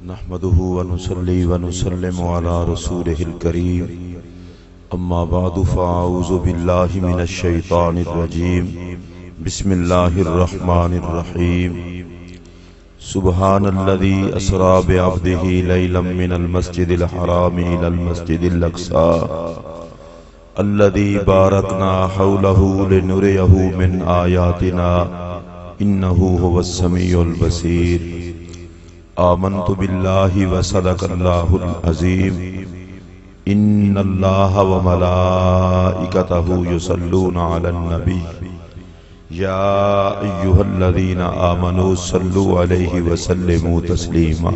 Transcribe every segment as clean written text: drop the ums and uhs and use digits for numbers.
نحمده ونصلي ونسلم على رسوله الكريم اما بعد فاعوذ بالله من الشيطان الرجيم بسم الله الرحمن الرحيم سبحان الذي اسرى بعبده ليلا من المسجد الحرام الى المسجد الاقصى الذي باركنا حوله لنريه من آياتنا انه هو السميع البصير آمنت بالله وصدق الله العظيم ان الله وملائكته يصلون على النبي يا ايها الذين آمنوا صلوا عليه وسلموا تسليما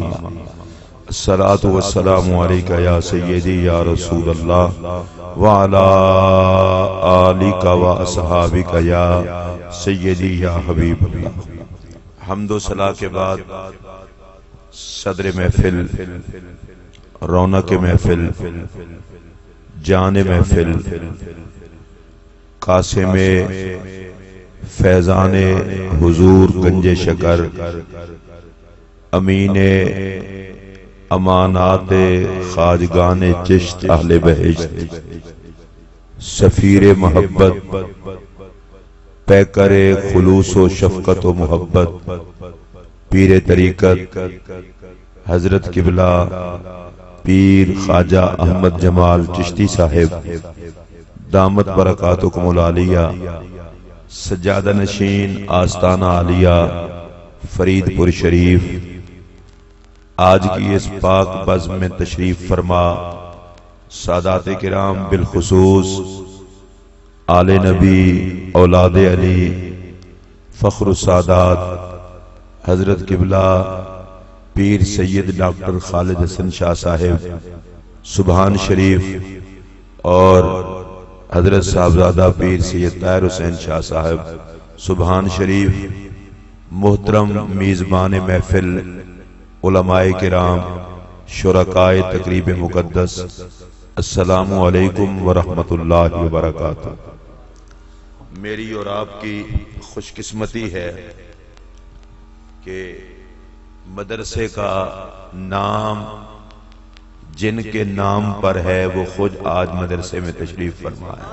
الصلاة والسلام عليك يا سيدي يا رسول الله وعلى آلك واصحابك يا سيدي يا حبيب الله. حمد و ثنا کے بعد صدر محفل، رونق محفل، جان محفل، قاسم فیضان حضور گنج شکر، امین امانات خواجگان چشت اہل بہشت، سفیر محبت، پیکر خلوص و شفقت و محبت، پیر طریقت حضرت قبلہ پیر خواجہ احمد جمال چشتی صاحب دامت برکاتکم العالیہ، سجادہ نشین آستانہ عالیہ فرید پور شریف، آج کی اس پاک بزم میں تشریف فرما سادات کرام بالخصوص آل نبی اولاد علی فخر السادات حضرت قبلہ پیر سید ڈاکٹر خالد حسن شاہ صاحب سبحان شریف اور حضرت صاحبزادہ پیر سید طاہر حسین شاہ صاحب سبحان شریف، محترم میزبان محفل، علماء کرام، شرکائے تقریب مقدس، السلام علیکم ورحمۃ اللہ وبرکاتہ. میری اور آپ کی خوش قسمتی ہے کہ مدرسے کا نام جن کے نام پر ہے وہ خود آج مدرسے میں تشریف فرما ہے،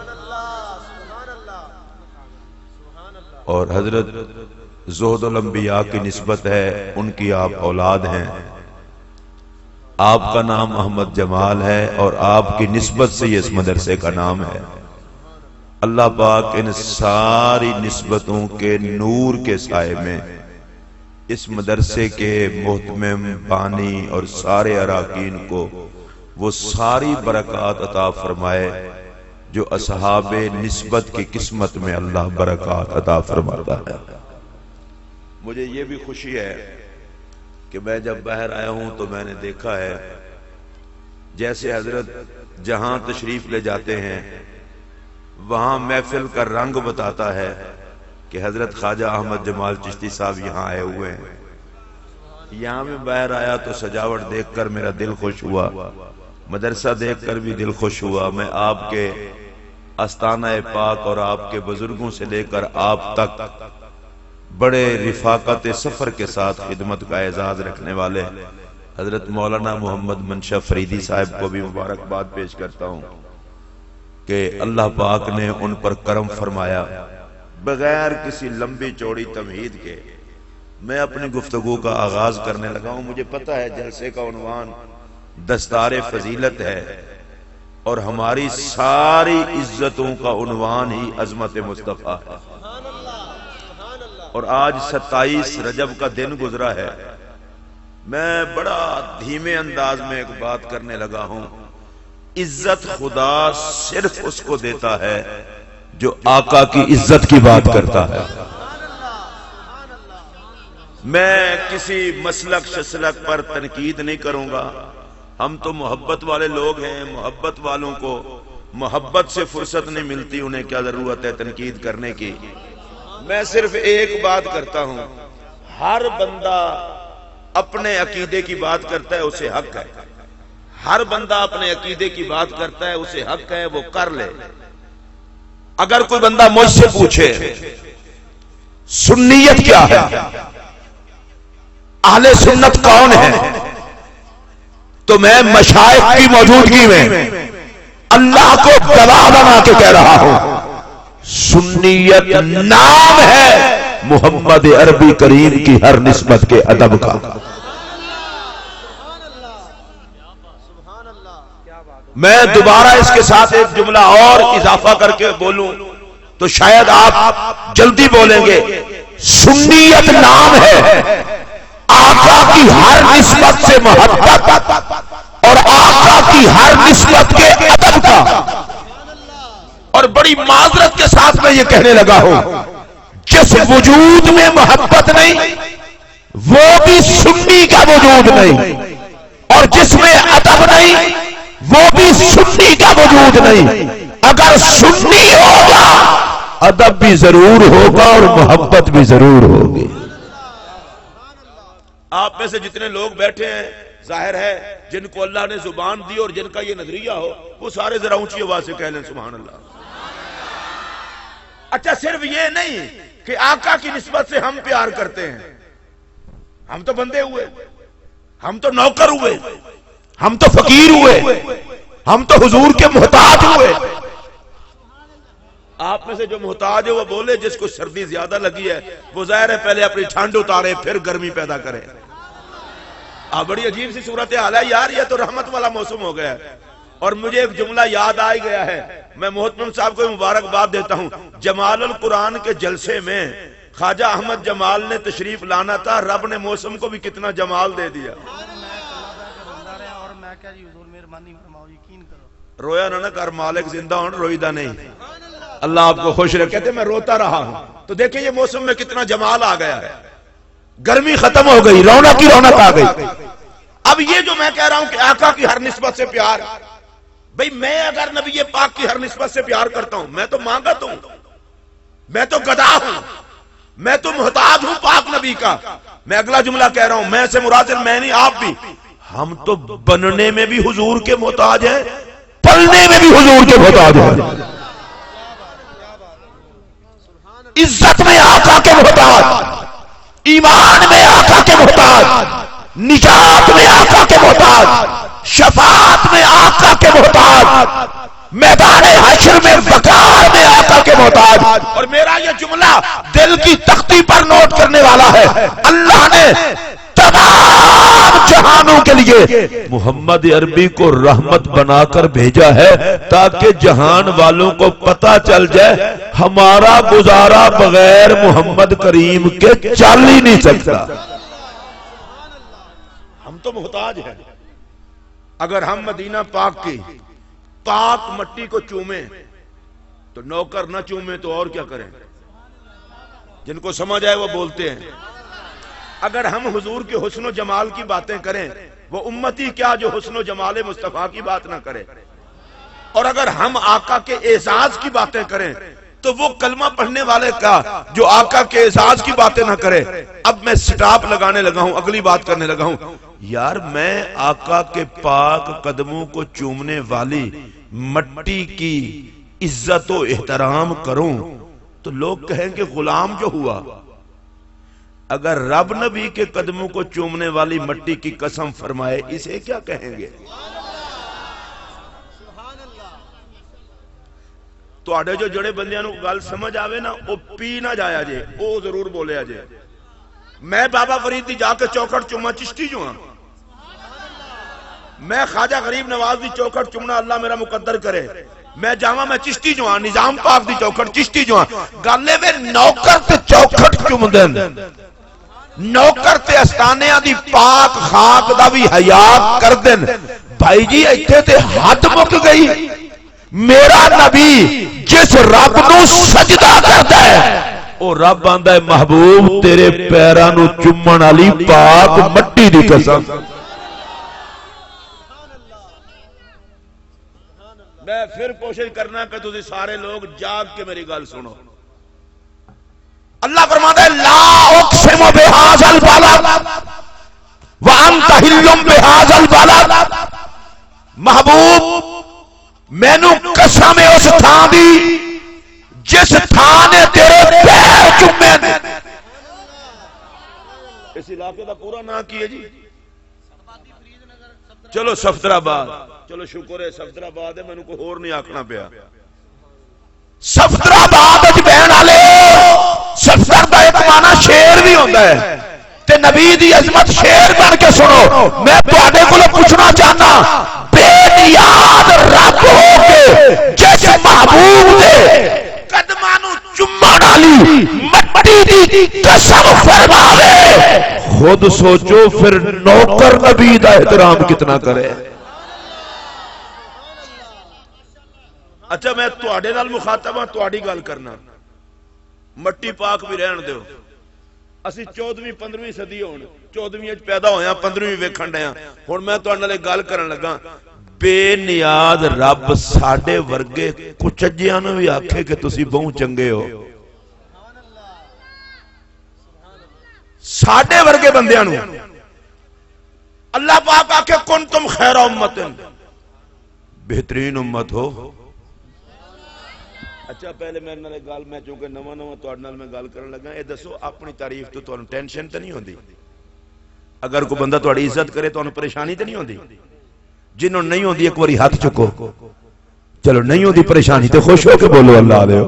اور حضرت زہد الانبیاء کی نسبت ہے، ان کی آپ اولاد ہیں. آپ کا نام احمد جمال ہے اور آپ کی نسبت سے یہ اس مدرسے کا نام ہے. اللہ پاک ان ساری نسبتوں کے نور کے سائے میں اس مدرسے کے محتمم بانی اور سارے اراکین کو وہ ساری برکات عطا فرمائے جو اصحاب نسبت کی قسمت میں اللہ برکات عطا فرماتا ہے. مجھے یہ بھی خوشی ہے کہ میں جب باہر آیا ہوں تو میں نے دیکھا ہے جیسے حضرت جہاں تشریف لے جاتے ہیں وہاں محفل کا رنگ بتاتا ہے کہ حضرت خواجہ احمد جمال چشتی صاحب یہاں آئے ہوئے ہیں. یہاں میں باہر آیا تو سجاوٹ دیکھ کر میرا دل خوش ہوا، مدرسہ دیکھ کر بھی دل خوش ہوا. میں آپ کے آستانہ پاک اور آپ کے بزرگوں سے لے کر آپ تک بڑے رفاقت سفر کے ساتھ خدمت کا اعزاز رکھنے والے حضرت مولانا محمد منشا فریدی صاحب کو بھی مبارکباد پیش کرتا ہوں کہ اللہ پاک نے ان پر کرم فرمایا. بغیر کسی لمبی چوڑی تمہید کے میں اپنی گفتگو کا آغاز کرنے لگا ہوں. مجھے پتا ہے جلسے کا عنوان دستار فضیلت ہے اور ہماری ساری عزتوں کا عنوان ہی عظمت مصطفیٰ ہے، اور آج 27 رجب کا دن گزرا ہے. میں بڑا دھیمے انداز میں ایک بات کرنے لگا ہوں. عزت خدا صرف اس کو دیتا ہے جو آقا کی عزت کی بات کرتا ہے. میں کسی مسلک شسلک پر تنقید نہیں کروں گا. ہم تو محبت والے لوگ ہیں، محبت والوں کو محبت سے فرصت نہیں ملتی، انہیں کیا ضرورت ہے تنقید کرنے کی. میں صرف ایک بات کرتا ہوں، ہر بندہ اپنے عقیدے کی بات کرتا ہے، اسے حق ہے. ہر بندہ اپنے عقیدے کی بات کرتا ہے، اسے حق ہے، وہ کر لے. اگر کوئی بندہ مجھ سے پوچھے سنیت کیا ہے، اہل سنت کون ہے، تو میں مشائخ کی موجودگی میں اللہ کو گواہ بنا کے کہہ رہا ہوں، سنیت نام ہے محمد عربی کریم کی ہر نسبت کے ادب کا۔ میں دوبارہ اس کے ساتھ ایک جملہ اور اضافہ کر کے بولوں تو شاید آپ جلدی بولیں گے۔ سنیت نام ہے آقا کی ہر نسبت سے محبت اور آقا کی ہر نسبت کے ادب کا۔ اور بڑی معذرت کے ساتھ میں یہ کہنے لگا ہوں، جس وجود میں محبت نہیں وہ بھی سنی کا وجود نہیں، اور جس میں ادب نہیں وہ بھی سنی کا وجود نہیں۔ اگر سنی ہوگا ادب بھی ضرور ہوگا اور محبت بھی ضرور ہوگی۔ آپ میں سے جتنے لوگ بیٹھے ہیں ظاہر ہے جن کو اللہ نے زبان دی اور جن کا یہ نظریہ ہو وہ سارے ذرا اونچی آواز سے کہہ لیں سبحان اللہ۔ اچھا صرف یہ نہیں کہ آقا کی نسبت سے ہم پیار کرتے ہیں، ہم تو بندے ہوئے، ہم تو نوکر ہوئے، ہم تو فقیر ہوئے، ہم تو حضور کے محتاج ہوئے۔ آپ میں سے جو محتاج ہے وہ بولے، جس کو سردی زیادہ لگی ہے وہ ظاہر ہے پہلے اپنی ٹھنڈ اتارے پھر گرمی پیدا کرے۔ بڑی عجیب سی صورتحال ہے یار، یہ تو رحمت والا موسم ہو گیا ہے۔ اور مجھے ایک جملہ یاد آ گیا ہے، میں محترم صاحب کو مبارکباد دیتا ہوں۔ جمال القرآن کے جلسے میں خواجہ احمد جمال نے تشریف لانا تھا، رب نے موسم کو بھی کتنا جمال دے دیا۔ رویا نہ کر مالک زندہ ہوں، روئیدہ نہیں۔ اللہ آپ کو خوش رکھے۔ کہتے میں روتا رہا ہوں تو دیکھیں یہ موسم میں کتنا جمال آ گیا ہے، گرمی ختم ہو گئی، رونق ہی رونق آ گئی۔ اب یہ جو میں کہہ رہا ہوں کہ آقا کی ہر نسبت سے پیار، بھئی میں اگر نبی پاک کی ہر نسبت سے پیار کرتا ہوں، میں تو مانگت ہوں، میں تو گدا ہوں، میں تو محتاج ہوں پاک نبی کا۔ میں اگلا جملہ کہہ رہا ہوں، میں سے مراد میں نہیں آپ بھی، ہم تو بننے میں بھی حضور کے محتاج ہیں، پلنے میں بھی حضور کے محتاج ہیں، عزت میں آقا کے محتاج، ایمان میں آقا کے محتاج، نجات میں آقا کے محتاج، شفاعت میں آقا کے محتاج، میدان حشر میں وقار میں آقا کے محتاج۔ اور میرا یہ جملہ دل کی تختی پر نوٹ کرنے والا ہے، اللہ نے تمام جہانوں کے لیے محمد عربی کو رحمت بنا کر بھیجا ہے تاکہ جہان والوں کو پتہ چل جائے ہمارا گزارا بغیر محمد کریم کے چل ہی نہیں سکتا۔ ہم تو محتاج ہیں۔ اگر ہم مدینہ پاک کی پاک مٹی کو چومیں تو نوکر نہ چومیں تو اور کیا کریں؟ جن کو سمجھ آئے وہ بولتے ہیں۔ اگر ہم حضور کے حسن و جمال کی باتیں کریں وہ امتی کیا جو حسن و جمال مصطفیٰ کی بات نہ کرے، اور اگر ہم آقا کے اعزاز کی باتیں کریں تو وہ کلمہ پڑھنے والے کا جو آقا کے اعزاز کی باتیں نہ کرے۔ اب میں سٹاپ لگانے لگا ہوں، اگلی بات کرنے لگا ہوں۔ یار میں آقا کے پاک قدموں کو چومنے والی مٹی کی عزت و احترام کروں تو لوگ کہیں کہ غلام جو ہوا۔ اگر رب نبی کے قدموں کو چومنے والی مٹی کی قسم فرمائے اسے کیا کہیں گے؟ تو آڑے جو جڑے بندیاں نو گل سمجھ آوے نا او پی نہ جایا جے، او ضرور بولے جے۔ میں بابا فرید دی جا کے چوکھٹ چوما چشتی جو ہاں، میں خواجہ غریب نواز دی چوکھٹ چومنا اللہ میرا مقدر کرے، میں جاواں میں چشتی جو ہاں، نظام پاک دی چوکھٹ چشتی جو ہاں۔ گالے میں نوکر تے چوکھٹ چوم دین، نوکر تے استانیاں دی پاک خاک دا بھی حیا کر دین۔ بھائی جی ایتھے تے حد مک گئی۔ میرا نبی جس رب نو سجدہ کرتا ہے او رب آندا ہے محبوب تیرے پیراں نو چومن والی پاک مٹی دی قسم۔ میں پھر کوشش کرنا کہ تسی سارے لوگ جاگ کے میری گل سنو۔ اللہ فرماتا ہے لا اقسم بہذا البلد وانت حل بہذا البلد، محبوب مینو قسم ہے اس تھان دی جس تھان نے تیرے پیر چومے نے۔ اس علاقے دا پورا نام کی ہے جی؟ چلو صفدرآباد، چلو شکر ہے صفدرآباد ہے، مینوں کوئی ہور نہیں آکھنا پیا۔ صفدرآباد وچ بہن والے صفدر دا ایک معنی شیر بھی ہوندا ہے تے نبی دی عظمت شیر بن کے سنو۔ میں تواڈے کولوں پوچھنا چاہنا، بے نیاز رب ہو کے جس محبوب دے قدماں نوں چومن والی مٹی دی قسم فرماوے، خود سوچو پھر نوکر نبی دا احترام کتنا کرے۔ اچھا میں تواڈے نال مخاطب ہاں، تواڈی گل کرنا، مٹی پاک بھی رہن دیو، اسی 14ویں 15ویں صدی ہون، 14ویں پیدا ہویا 15ویں ویکھن ڈے ہاں۔ ہن میں تواڈے نال گل کرن لگا، بے نیاز رب ساڈے ورگے کچجیاں نوں بھی آکھے کہ تسی بہوں چنگے ہو، ساڈے ورگے بندیاں نوں اللہ پاک آکھے کنتم خیر امت، بہترین امت ہو۔ اچھا پہلے میرے نال گل، میں چونکہ نواں تواڈے نال میں گل کرن لگا، اے دسو اپنی تعریف تو تانوں ٹینشن تے نہیں ہوندی؟ اگر کوئی بندہ تہاڈی عزت کرے تانوں پریشانی تے نہیں ہوندی؟ جنہوں نہیں ہوندی ایک باری ہاتھ چکو، چلو نہیں ہوندی پریشانی تے خوش ہو کے بولو اللہ دے۔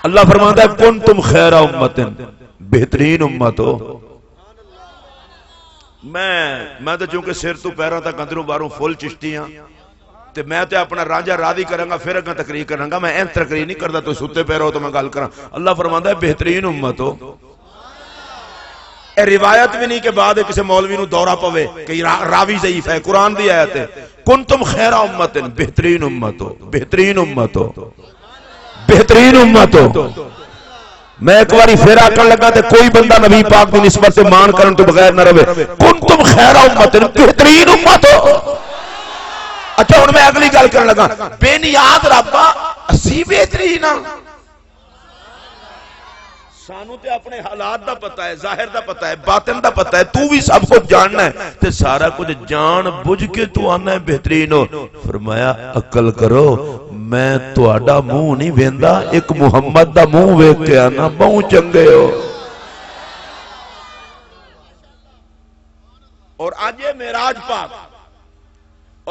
اللہ فرماتا ہے کنتم خیر امت، بہترین امت ہو۔ میں تو چونکہ سر تو پیراں تک اندروں باہروں فل چشتی ہاں تے میں تے اپنا رانجا راضی کروں گا، پھر اگاں تقریر کروں گا، میں این تقریر نہیں کردا تو ستے پیر ہو تو میں گل کراں۔ اللہ فرماندا ہے بہترین امت ہو۔ اے روایت بھی نہیں کہ بعد کسی مولوی نو دورہ پوے کہ راوی ضعیف ہے، قرآن دی آیت ہے، کنتم خیر امت، بہترین امت ہو، بہترین امت ہو، بہترین امت ہو۔ میں ایک باری پھر آکھن لگا تے کوئی بندہ نبی پاک کی نسبت سے مان کرن تو بغیر نہ رہے، کنتم خیر امت، بہترین امت ہو۔ اچھا ہن میں اگلی گل کرن لگا، بے نیاز ربا اسی بہترین ہاں؟ سانو تے اپنے حالات دا پتہ ہے، ظاہر دا پتہ ہے، باطن دا پتہ ہے، تو بھی سب کچھ جاننا ہے تے سارا کچھ جان بجھ کے تو آنا ہے بہترین ہو۔ فرمایا عقل کرو، میں تہاڈا منہ نہیں ویندا، ایک محمد دا منہ ویکھ کے آنا بہوں چنگے ہو۔ اور آج یہ معراج پاک،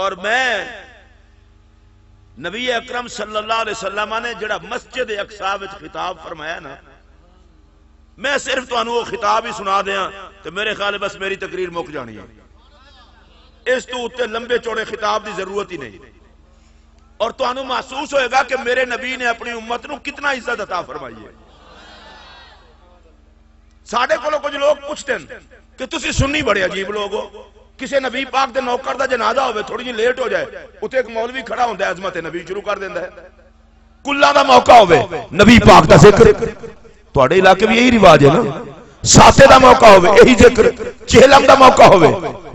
اور میں نبی اکرم صلی اللہ علیہ وسلم نے جڑا مسجد اقصی وچ خطاب فرمایا نا، میں صرف تو وہ خطاب ہی سنا دیاں تو میرے خیال بس میری تقریر مک جانی ہے، اس تو اتے لمبے چوڑے خطاب دی ضرورت ہی نہیں۔ اور تو محسوس ہوئے گا کہ میرے نبی نے اپنی امت نو کتنا عزت عطا فرمائی ہے۔ ساڑھے کو کچھ لوگ پوچھتے ہیں کہ تسی سنی بڑے عجیب لوگ ہو، کسی نبی پاک دے نوکر دا جنازہ ہوئے تھوڑی جی لیٹ ہو جائے اتے ایک مولوی کھڑا ہوندہ ہے، عظمت نبی شروع کر دیندہ ہے، کلہ دا موقع ہوئے نبی پاک دا ذکر، تواڈے علاقے بھی یہی رواج ہے نا، ساتے دا موقع ہوئے یہی ذکر، چہلم دا موقع ہوئے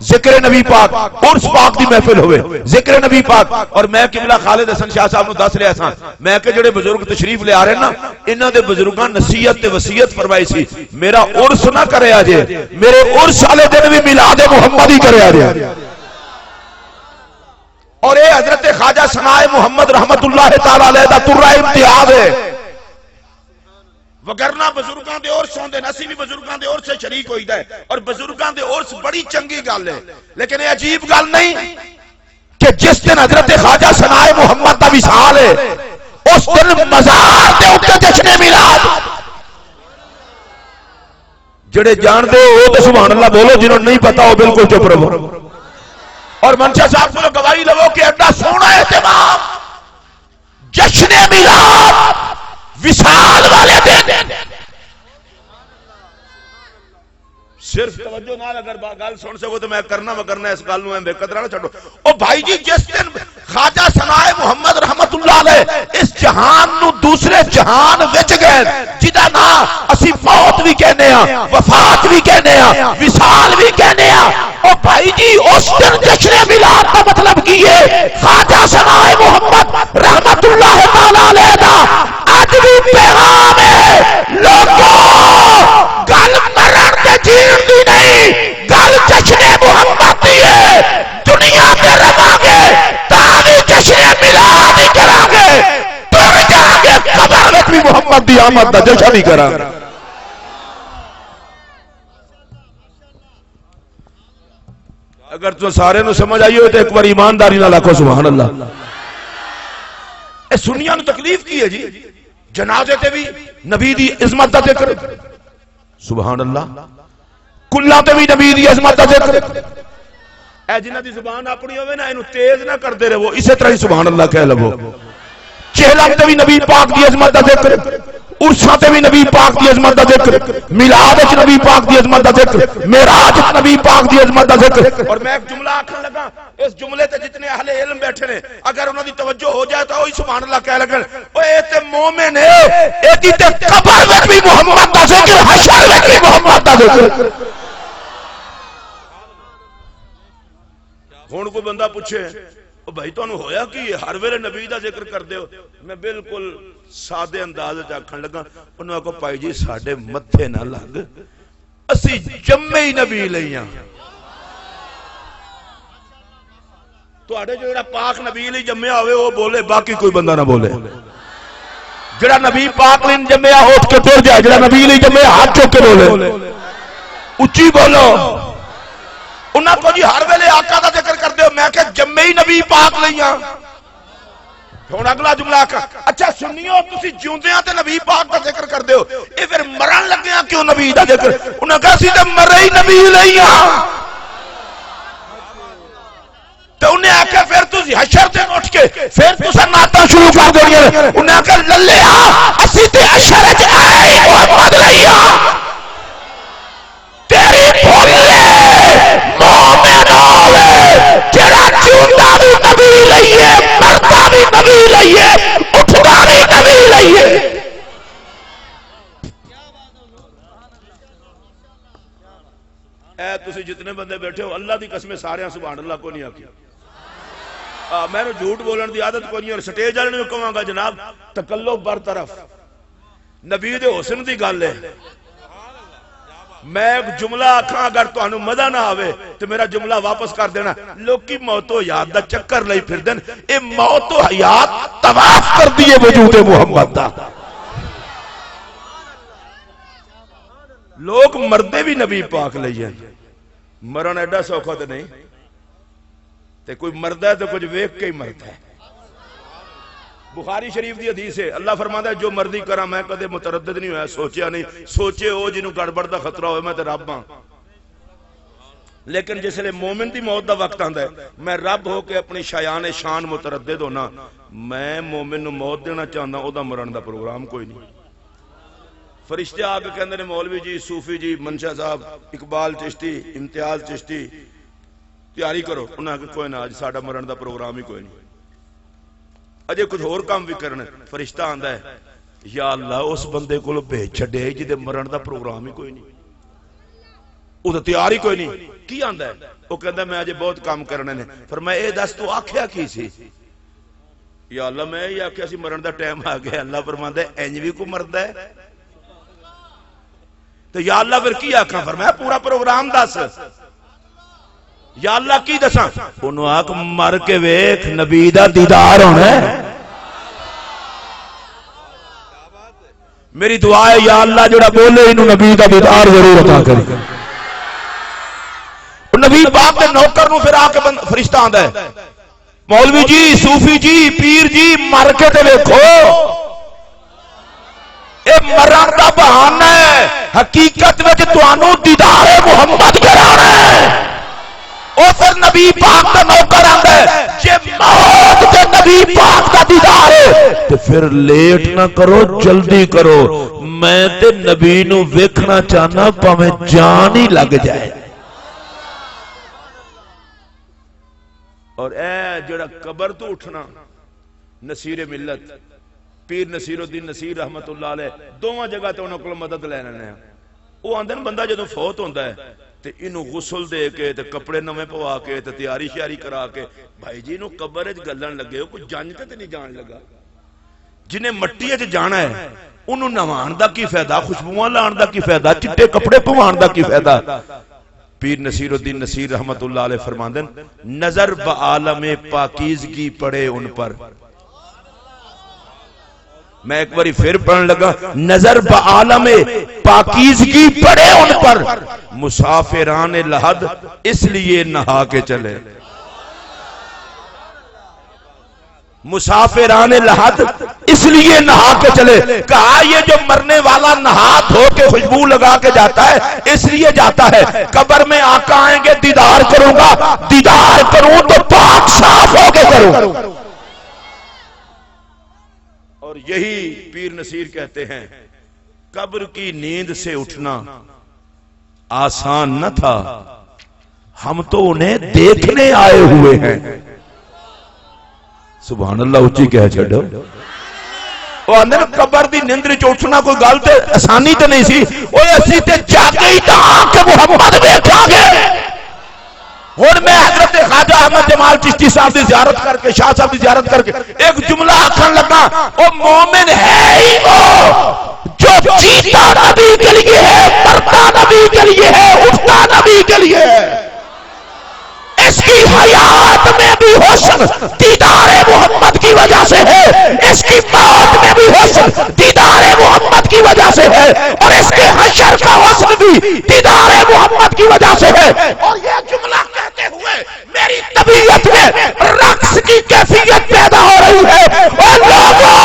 ذکر نبی پاک، عرس پاک دی محفل ہوئے ذکر نبی پاک۔ اور میں قبلہ خالد حسن شاہ صاحب نو دس رہا سا، میں کہ جڑے بزرگ تشریف لے آ رہے نا، انہاں دے بزرگاں نصیحت تے وصیت فرمائی سی، میرا عرس نہ کرے آجے، میرے عرس والے دن بھی میلاد محمد ہی کرے آجے۔ اور اے حضرت خواجہ ثناء محمد رحمت اللہ تعالی علیہ دا ترہ امتیاز ہے، وگرنہ بزرگاں دے عرس ہوندے، نسی بھی بزرگاں دے عرس سے شریک ہوئی دا ہے، اور بزرگاں دے عرس بڑی چنگی گل ہے، لیکن یہ عجیب گل نہیں کہ جس دن حضرت خواجہ ثناء محمد دا وصال ہے اس دن مزار دے اوتے جشن میلاد۔ جڑے جان دے وہ تو سبحان اللہ بولو، جنہوں نہیں پتا ہو بالکل چپ رہو۔ اور منشا صاحب کو گواہی لو کہ ایڈا سونا اہتمام جشن میلاد وصال والے دن، صرف توجہ نال اگر گل سن سکو تو میں کرنا وگرنا اس گل نو بے قدرہ نہ چھڈو۔ او بھائی جی جس دن خواجہ ثناء محمد رحمت اللہ علیہ اس جہان نو دوسرے جہان وچ گئے، جدا نا اسی موت بھی کہنے ہاں، وفات بھی کہنے ہاں، وصال بھی کہنے ہاں۔ او بھائی جی اس دن جشن میلاد کا مطلب کی ہے خواجہ ثناء محمد رحمت اللہ تعالی علیہ دا اج بھی پیغام ہے، لوگوں گل مرن تے جین دی نہیں، گل جشن محمد دی ہے۔ دنیا تے رواں گے تاں بھی جشن میلاد ہی کراں گے، تر جاں گے قبر وچ بھی محمد دی آمد دا جشن ہی کراں گے۔ اگر تو سارے نو سمجھ آئی ہوئے تو ایک بار ایمانداری نہ لاکھو سبحان اللہ. اے سنیاں نو تکلیف کی ہے جی جنازے تے بھی نبی دی عظمت دا ذکر سبحان اللہ کلہ تے بھی نبی دی عظمت دا ذکر اے جنہ دی زبان اپنی ہوئے نا انہوں تیز نہ کر دے رہے وہ اسی طرح ہی سبحان اللہ کہہ لگو چہلہ تے بھی نبی پاک دی عظمت دا ذکر عرصہ تے بھی نبی پاک دی عظمت دا ذکر میلاد وچ نبی پاک دی عظمت دا ذکر معراج وچ نبی پاک دی عظمت دا ذکر. اور میں ایک جملہ آکھن لگا اس جملے تے جتنے اہل علم بیٹھے نے اگر انہوں دی توجہ ہو جائے تو وہی سبحان اللہ کہہ لگن او اے تے مومن ہے اے دی تے قبر وچ بھی محمد دا ذکر حشر وچ بھی محمد دا ذکر. ہن کوئی بندہ پوچھے او بھائی تانوں ہویا کی ہر ویلے نبی دا ذکر کردے ہو میں بالکل سادے انداز وچ آکھن لگا انہاں کو پائی جی ساڈے متھے نہ لگ اسی جمے ہی نبی لئیاں تواڈے جو جڑا پاک نبی لئی جمیا ہوئے وہ بولے باقی کوئی بندہ نہ بولے جڑا نبی پاک لئی جمیا ہو کے ٹر جائے جڑا نبی لئی جمیا ہاتھ چوک کے بولے اچھی بولو انہاں کو جی ہر ویلے آقا دا ذکر کردے ہو میں کہ جمے ہی نبی پاک لئیاں ہن اگلا جملہ اچھا سنیو تسی جیوندیاں تے نبی پاک دا ذکر کردے ہو اے پھر مرن لگیاں کیوں نبی دا ذکر انہاں کہا سی تے مرے ہی نبی لئیاں تو انہیں آکھا پھر تسی حشر تے اٹھ کے پھر تسا نعتاں شروع کر دینیاں انہیں آکھا للیا اسی تے حشر وچ آئے محمد لئیاں تیری بھولے مومن ہوئے جڑا جیوندا بھی نبی لئیے مردا بھی نبی لئیے اٹھدا بھی نبی لئیے. اے تسی جتنے بندے بیٹھے ہو اللہ دی قسم سارے سبحان اللہ کو نہیں آکھیا میں نے جھوٹ بولن دی عادت کوئی نہیں اور سٹیج والے نے کہاں گا جناب تکلف برطرف نبی دے حسن دی گل ہے میں ایک جملہ آکھاں اگر تانوں مزہ نہ آوے تو میرا جملہ واپس کر دینا لوکی موت و حیات دا چکر لئی پھر دین اے موت و حیات طواف کر دیے وجود محمد دا لوگ مردے بھی نبی پاک لئی ہیں مرن ایڈا سوکھا تو نہیں تے کوئی مرد ہے تو کچھ ویک کے ہی مرد ہے بخاری شریف دی حدیث ہے اللہ فرماتا ہے جو مردی کرا میں کدے متردد نہیں ہویا سوچیا نہیں سوچے ہو جنہوں گڑبڑ دا خطرہ ہوئے میں تے رب ہاں لیکن جس لئے مومن دی موت دا وقت آندا ہے میں رب ہو کے اپنی شایان شان متردد ہونا میں مومن نو موت دینا چاہنا او دا مرن دا پروگرام کوئی نہیں فرشتے آ کے کہندے نے مولوی جی صوفی جی منشا صاحب اقبال چشتی امتیاز چشتی تیاری کرو انہاں کہ کوئی نہ آج ساڑھا مرن دا پروگرام ہی کوئی نہیں اجے کچھ اور کام بھی کرنے فرشتہ آندہ ہے یا اللہ اس بندے کو بھیج چھڑے ہی جدے مرن دا پروگرام ہی کوئی نہیں او دا تیاری کوئی نہیں کی آندہ ہے وہ کہندہ میں آجے بہت کام کرنے نے فرمایا اے دست تو آکھیا کی سی یا اللہ میں یہ آکھیا سی مرن دا ٹائم آ گیا اللہ فرماندہ ہے اینجوی کو مرد ہے تو یا اللہ پھر کی آکھا فرمایا پورا پروگرام دس یا اللہ کی دساں انہوں آکھ مر کے ویک نبی دا دیدار ہونا ہے میری دعا ہے یا اللہ جڑا بولے انہوں نبی دا دیدار ضرور عطا کرے نبی باپ دے نوکر نو پھر آکے فرشتہ آندہ ہے مولوی جی صوفی جی پیر جی مر کے تے ویکھو اے مرن دا بہانہ ہے حقیقت وچ تانوں دیدار محمد کرانا ہے او پھر نبی پاک دا نوکر آندا ہے جے موت تے نبی پاک دا دیدار ہے تے پھر لیٹ نہ کرو جلدی کرو میں تے نبی نو ویکھنا چاہنا پاویں جان ہی لگ جائے اور اے جڑا قبر تو اٹھنا نصیر ملت پیر نصیر الدین نصیر رحمت اللہ علیہ دوواں جگہ تے انہاں کول مدد لینا ہے وہ آندے نے بندہ جدوں فوت ہوندا ہے تے انہوں غسل دے کے تے کپڑے نویں پوا کے تے تیاری شیاری کرا کے بھائی جی انہوں قبر وچ گلن لگے ہو کوئی جنج تے نہیں جان لگا جنہیں مٹی وچ جانا ہے انہوں نوان دا کی فائدہ خوشبوواں لان دا کی فائدہ چٹے کپڑے پوان دا کی فائدہ پیر نصیر الدین نصیر رحمت اللہ علیہ فرماندن نظر بعالم پاکیزگی پڑے ان پر میں ایک باری پھر پڑھنے لگا، نظر بعالم پاکیزگی پڑے ان پر، مسافران لحد اس لیے نہا کے چلے، مسافران لحد اس لیے نہا کے چلے۔ کہا یہ جو مرنے والا نہا دھو کے خوشبو لگا کے جاتا ہے اس لیے جاتا ہے، قبر میں آقا آئیں گے دیدار کروں گا، دیدار کروں تو پاک صاف ہو کے کروں۔ اور یہی پیر نصیر کہتے ہیں قبر کی نیند سے اٹھنا آسان نہ تھا، ہم تو انہیں دیکھنے آئے ہوئے ہیں۔ سبحان اللہ اچھی کہہ چھڑو۔ وہ اندر قبر دی نیندری چوٹھنا کوئی گل تے آسانی تے نہیں سی، وہ اسی تے جاگے ہی تا کہ محمد بیٹھا گئے۔ اور میں حضرت خواجہ احمد جمال چشتی صاحب دی زیارت کر کے، شاہ صاحب دی زیارت کر کے ایک جملہ آکھن لگا، وہ مومن ہے ہی وہ جو جیتا نبی کے لیے ہے، مرتا نبی کے لیے ہے، اٹھتا نبی کے لیے ہے۔ اس کی حیات میں بھی حسن دیدار محمد کی وجہ سے ہے، اس کی موت میں بھی حسن دیدار محمد کی وجہ سے ہے، اور اس کے حشر کا حسن بھی دیدار محمد کی وجہ سے ہے۔ اور یہ جملہ کہتے ہوئے میری طبیعت میں رقص کی کیفیت پیدا ہو رہی ہے۔ اور لوگوں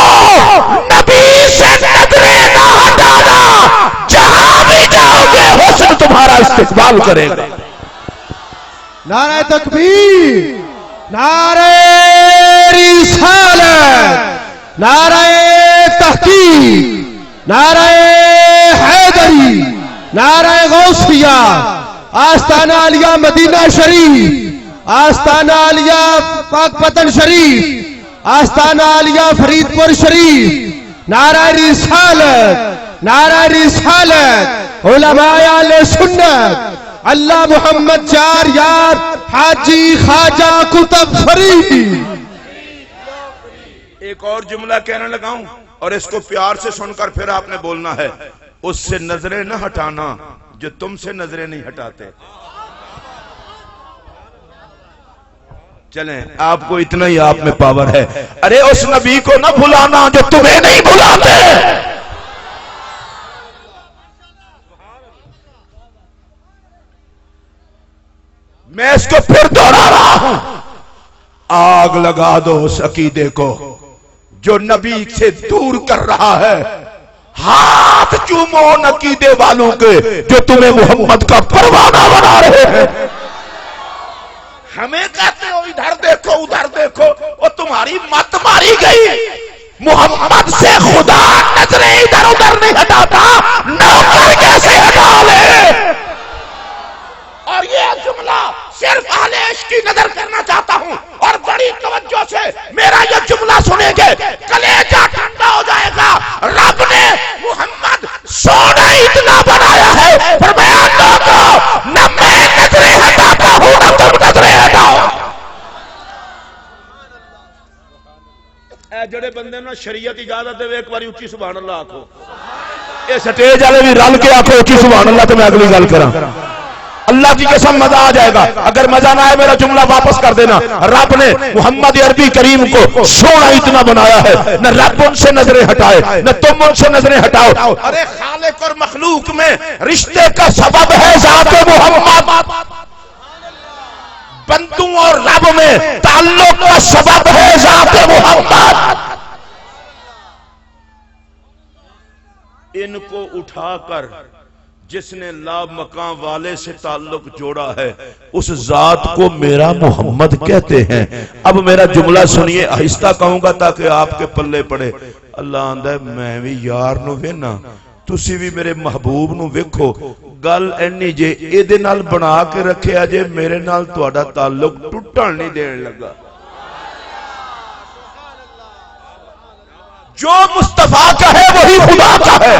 نبی سے نظریں نہ ہٹانا، جہاں بھی جاؤ گے حسن تمہارا استقبال کرے گا۔ نعرہ تکبیر، نعرہ رسالت، نعرہ تحقیق، نعرہ حیدری، نعرہ غوثیہ، آستانہ عالیہ مدینہ شریف، آستانہ عالیہ پاک پتن شریف، آستانہ عالیہ فرید پور شریف، نعرہ رسالت، نعرہ رسالت، علماء اہل سنت، اللہ محمد چار یار حاجی خواجہ کتب فرید۔ ایک اور جملہ کہنے لگا ہوں اور اس کو پیار سے سن کر پھر آپ نے بولنا ہے، اس سے نظریں نہ ہٹانا جو تم سے نظریں نہیں ہٹاتے۔ چلیں آپ کو اتنا ہی آپ میں پاور ہے، ارے اس نبی کو نہ بھلانا جو تمہیں نہیں بھلاتے۔ میں اس کو پھر دوہرا رہا ہوں، آگ لگا دو اس عقیدے کو جو نبی سے دور کر رہا ہے، ہاتھ چومو ان عقیدے والوں کے جو تمہیں محمد کا پروانہ بنا رہے ہیں۔ ہمیں کہتے ہو ادھر دیکھو ادھر دیکھو، وہ تمہاری مت ماری گئی۔ محمد سے خدا نظریں ادھر ادھر نہیں ہٹاتا، نوکر کیسے ہٹا لے؟ اور یہ جملہ صرف اہل عشق کی نظر کرنا چاہتا ہوں، اور بڑی توجہ سے میرا یہ جملہ سنیں گے، کلیجہ ٹھنڈا ہو جائے گا۔ رب نے محمد سونا اتنا بنایا ہے، فرمایا لوگوں نہ میں نظریں ہٹاتا ہوں نہ تم نظریں ہٹاؤ۔ اے جڑے بندے نا شریعت اجازت دے ایک باری اچھی سبحان اللہ آکھو، اے سٹیج والے بھی رل کے آکھو اچھی سبحان اللہ، تو میں اگلی گل کراں۔ اللہ کی قسم مزہ آ جائے گا، اگر مزہ نہ آئے میرا جملہ واپس کر دینا۔ رب نے محمد عربی کریم کو سونا اتنا بنایا ہے، نہ رب ان سے نظریں ہٹائے نہ تم ان سے نظریں ہٹاؤ۔ ارے خالق اور مخلوق میں رشتے کا سبب ہے ذات محمد، بندوں اور رب میں تعلق کا سبب ہے ذات محمد۔ ان کو اٹھا کر جس نے لا مقام والے سے تعلق جوڑا ہے اس ذات کو میرا محمد کہتے ہیں۔ اب میرا جملہ سنیے، آہستہ کہوں گا تاکہ آپ کے پلے پڑے۔ اللہ آندہ ہے میں بھی یار نو وینا، تسی بھی میرے محبوب نو ویکھو، گل اینی جے اے دے نال بنا کے رکھے آجے میرے نال تہاڈا تعلق ٹوٹن نہیں دین لگا۔ جو مصطفیٰ کا ہے وہی خدا کا ہے۔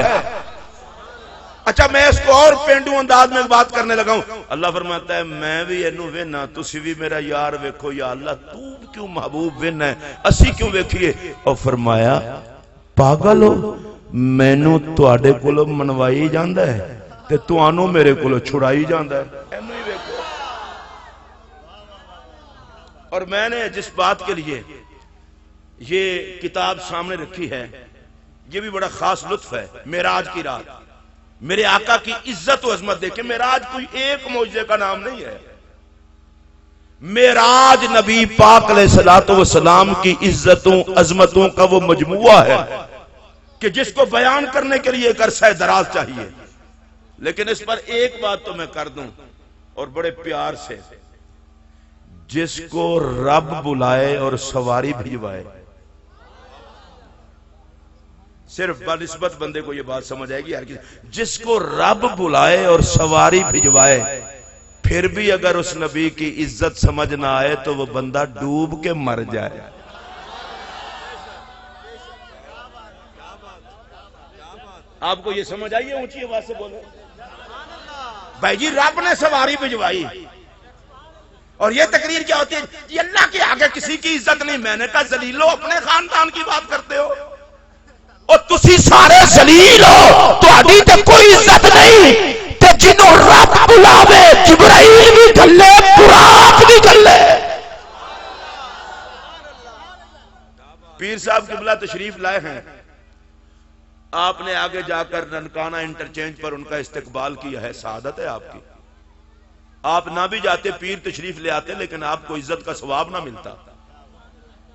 اچھا میں اس کو اور پینڈو انداز میں بات کرنے لگا ہوں۔ اللہ فرماتا ہے میں بھی اینو وینا، تسی بھی میرا یار ویکھو، یا اللہ تو کیوں محبوب وینا ہے، اسی کیوں ویکھیے؟ اور فرمایا پاگل ہو، مینوں تواڈے کولوں منوائی جاندا ہے تے تانوں میرے کولوں چھڑائی جاندا ہے، اینو ہی ویکھو۔ اور میں نے جس بات کے لیے یہ کتاب سامنے رکھی ہے یہ بھی بڑا خاص لطف ہے معراج کی رات. میرے آقا کی عزت و عظمت دیکھیں. معراج کوئی ایک معجزے کا نام نہیں ہے. معراج نبی پاک علیہ الصلوۃ والسلام کی عزتوں عظمتوں کا وہ مجموعہ ہے کہ جس کو بیان کرنے کے لیے ایک عرصہ دراز چاہیے. لیکن اس پر ایک بات تو میں کر دوں اور بڑے پیار سے, جس کو رب بلائے اور سواری بھجوائے, صرف بنسبت بندے کو یہ بات سمجھ آئے گی ہر کسی, جس کو رب بلائے اور سواری بھجوائے پھر بھی اگر اس نبی کی عزت سمجھ نہ آئے تو وہ بندہ ڈوب کے مر جائے. آپ کو یہ سمجھ آئیے؟ اونچی آواز سے بولو بھائی جی. رب نے سواری بھجوائی اور یہ تقریر کیا ہوتی ہے یہ اللہ کے آگے کسی کی عزت نہیں. میں نے کہا ذلیلو اپنے خاندان کی بات کرتے ہو اور تسی سارے ذلیل ہو تو ابھی تک کوئی عزت نہیں. تے جنوں رب بلاوے جبرائیل بھی گھلے براق بھی گھلے. پیر صاحب قبلہ تشریف لائے ہیں. آپ نے آگے جا کر ننکانہ انٹرچینج پر ان کا استقبال کیا ہے. سعادت ہے آپ کی. آپ نہ بھی جاتے پیر تشریف لے آتے لیکن آپ کو عزت کا ثواب نہ ملتا.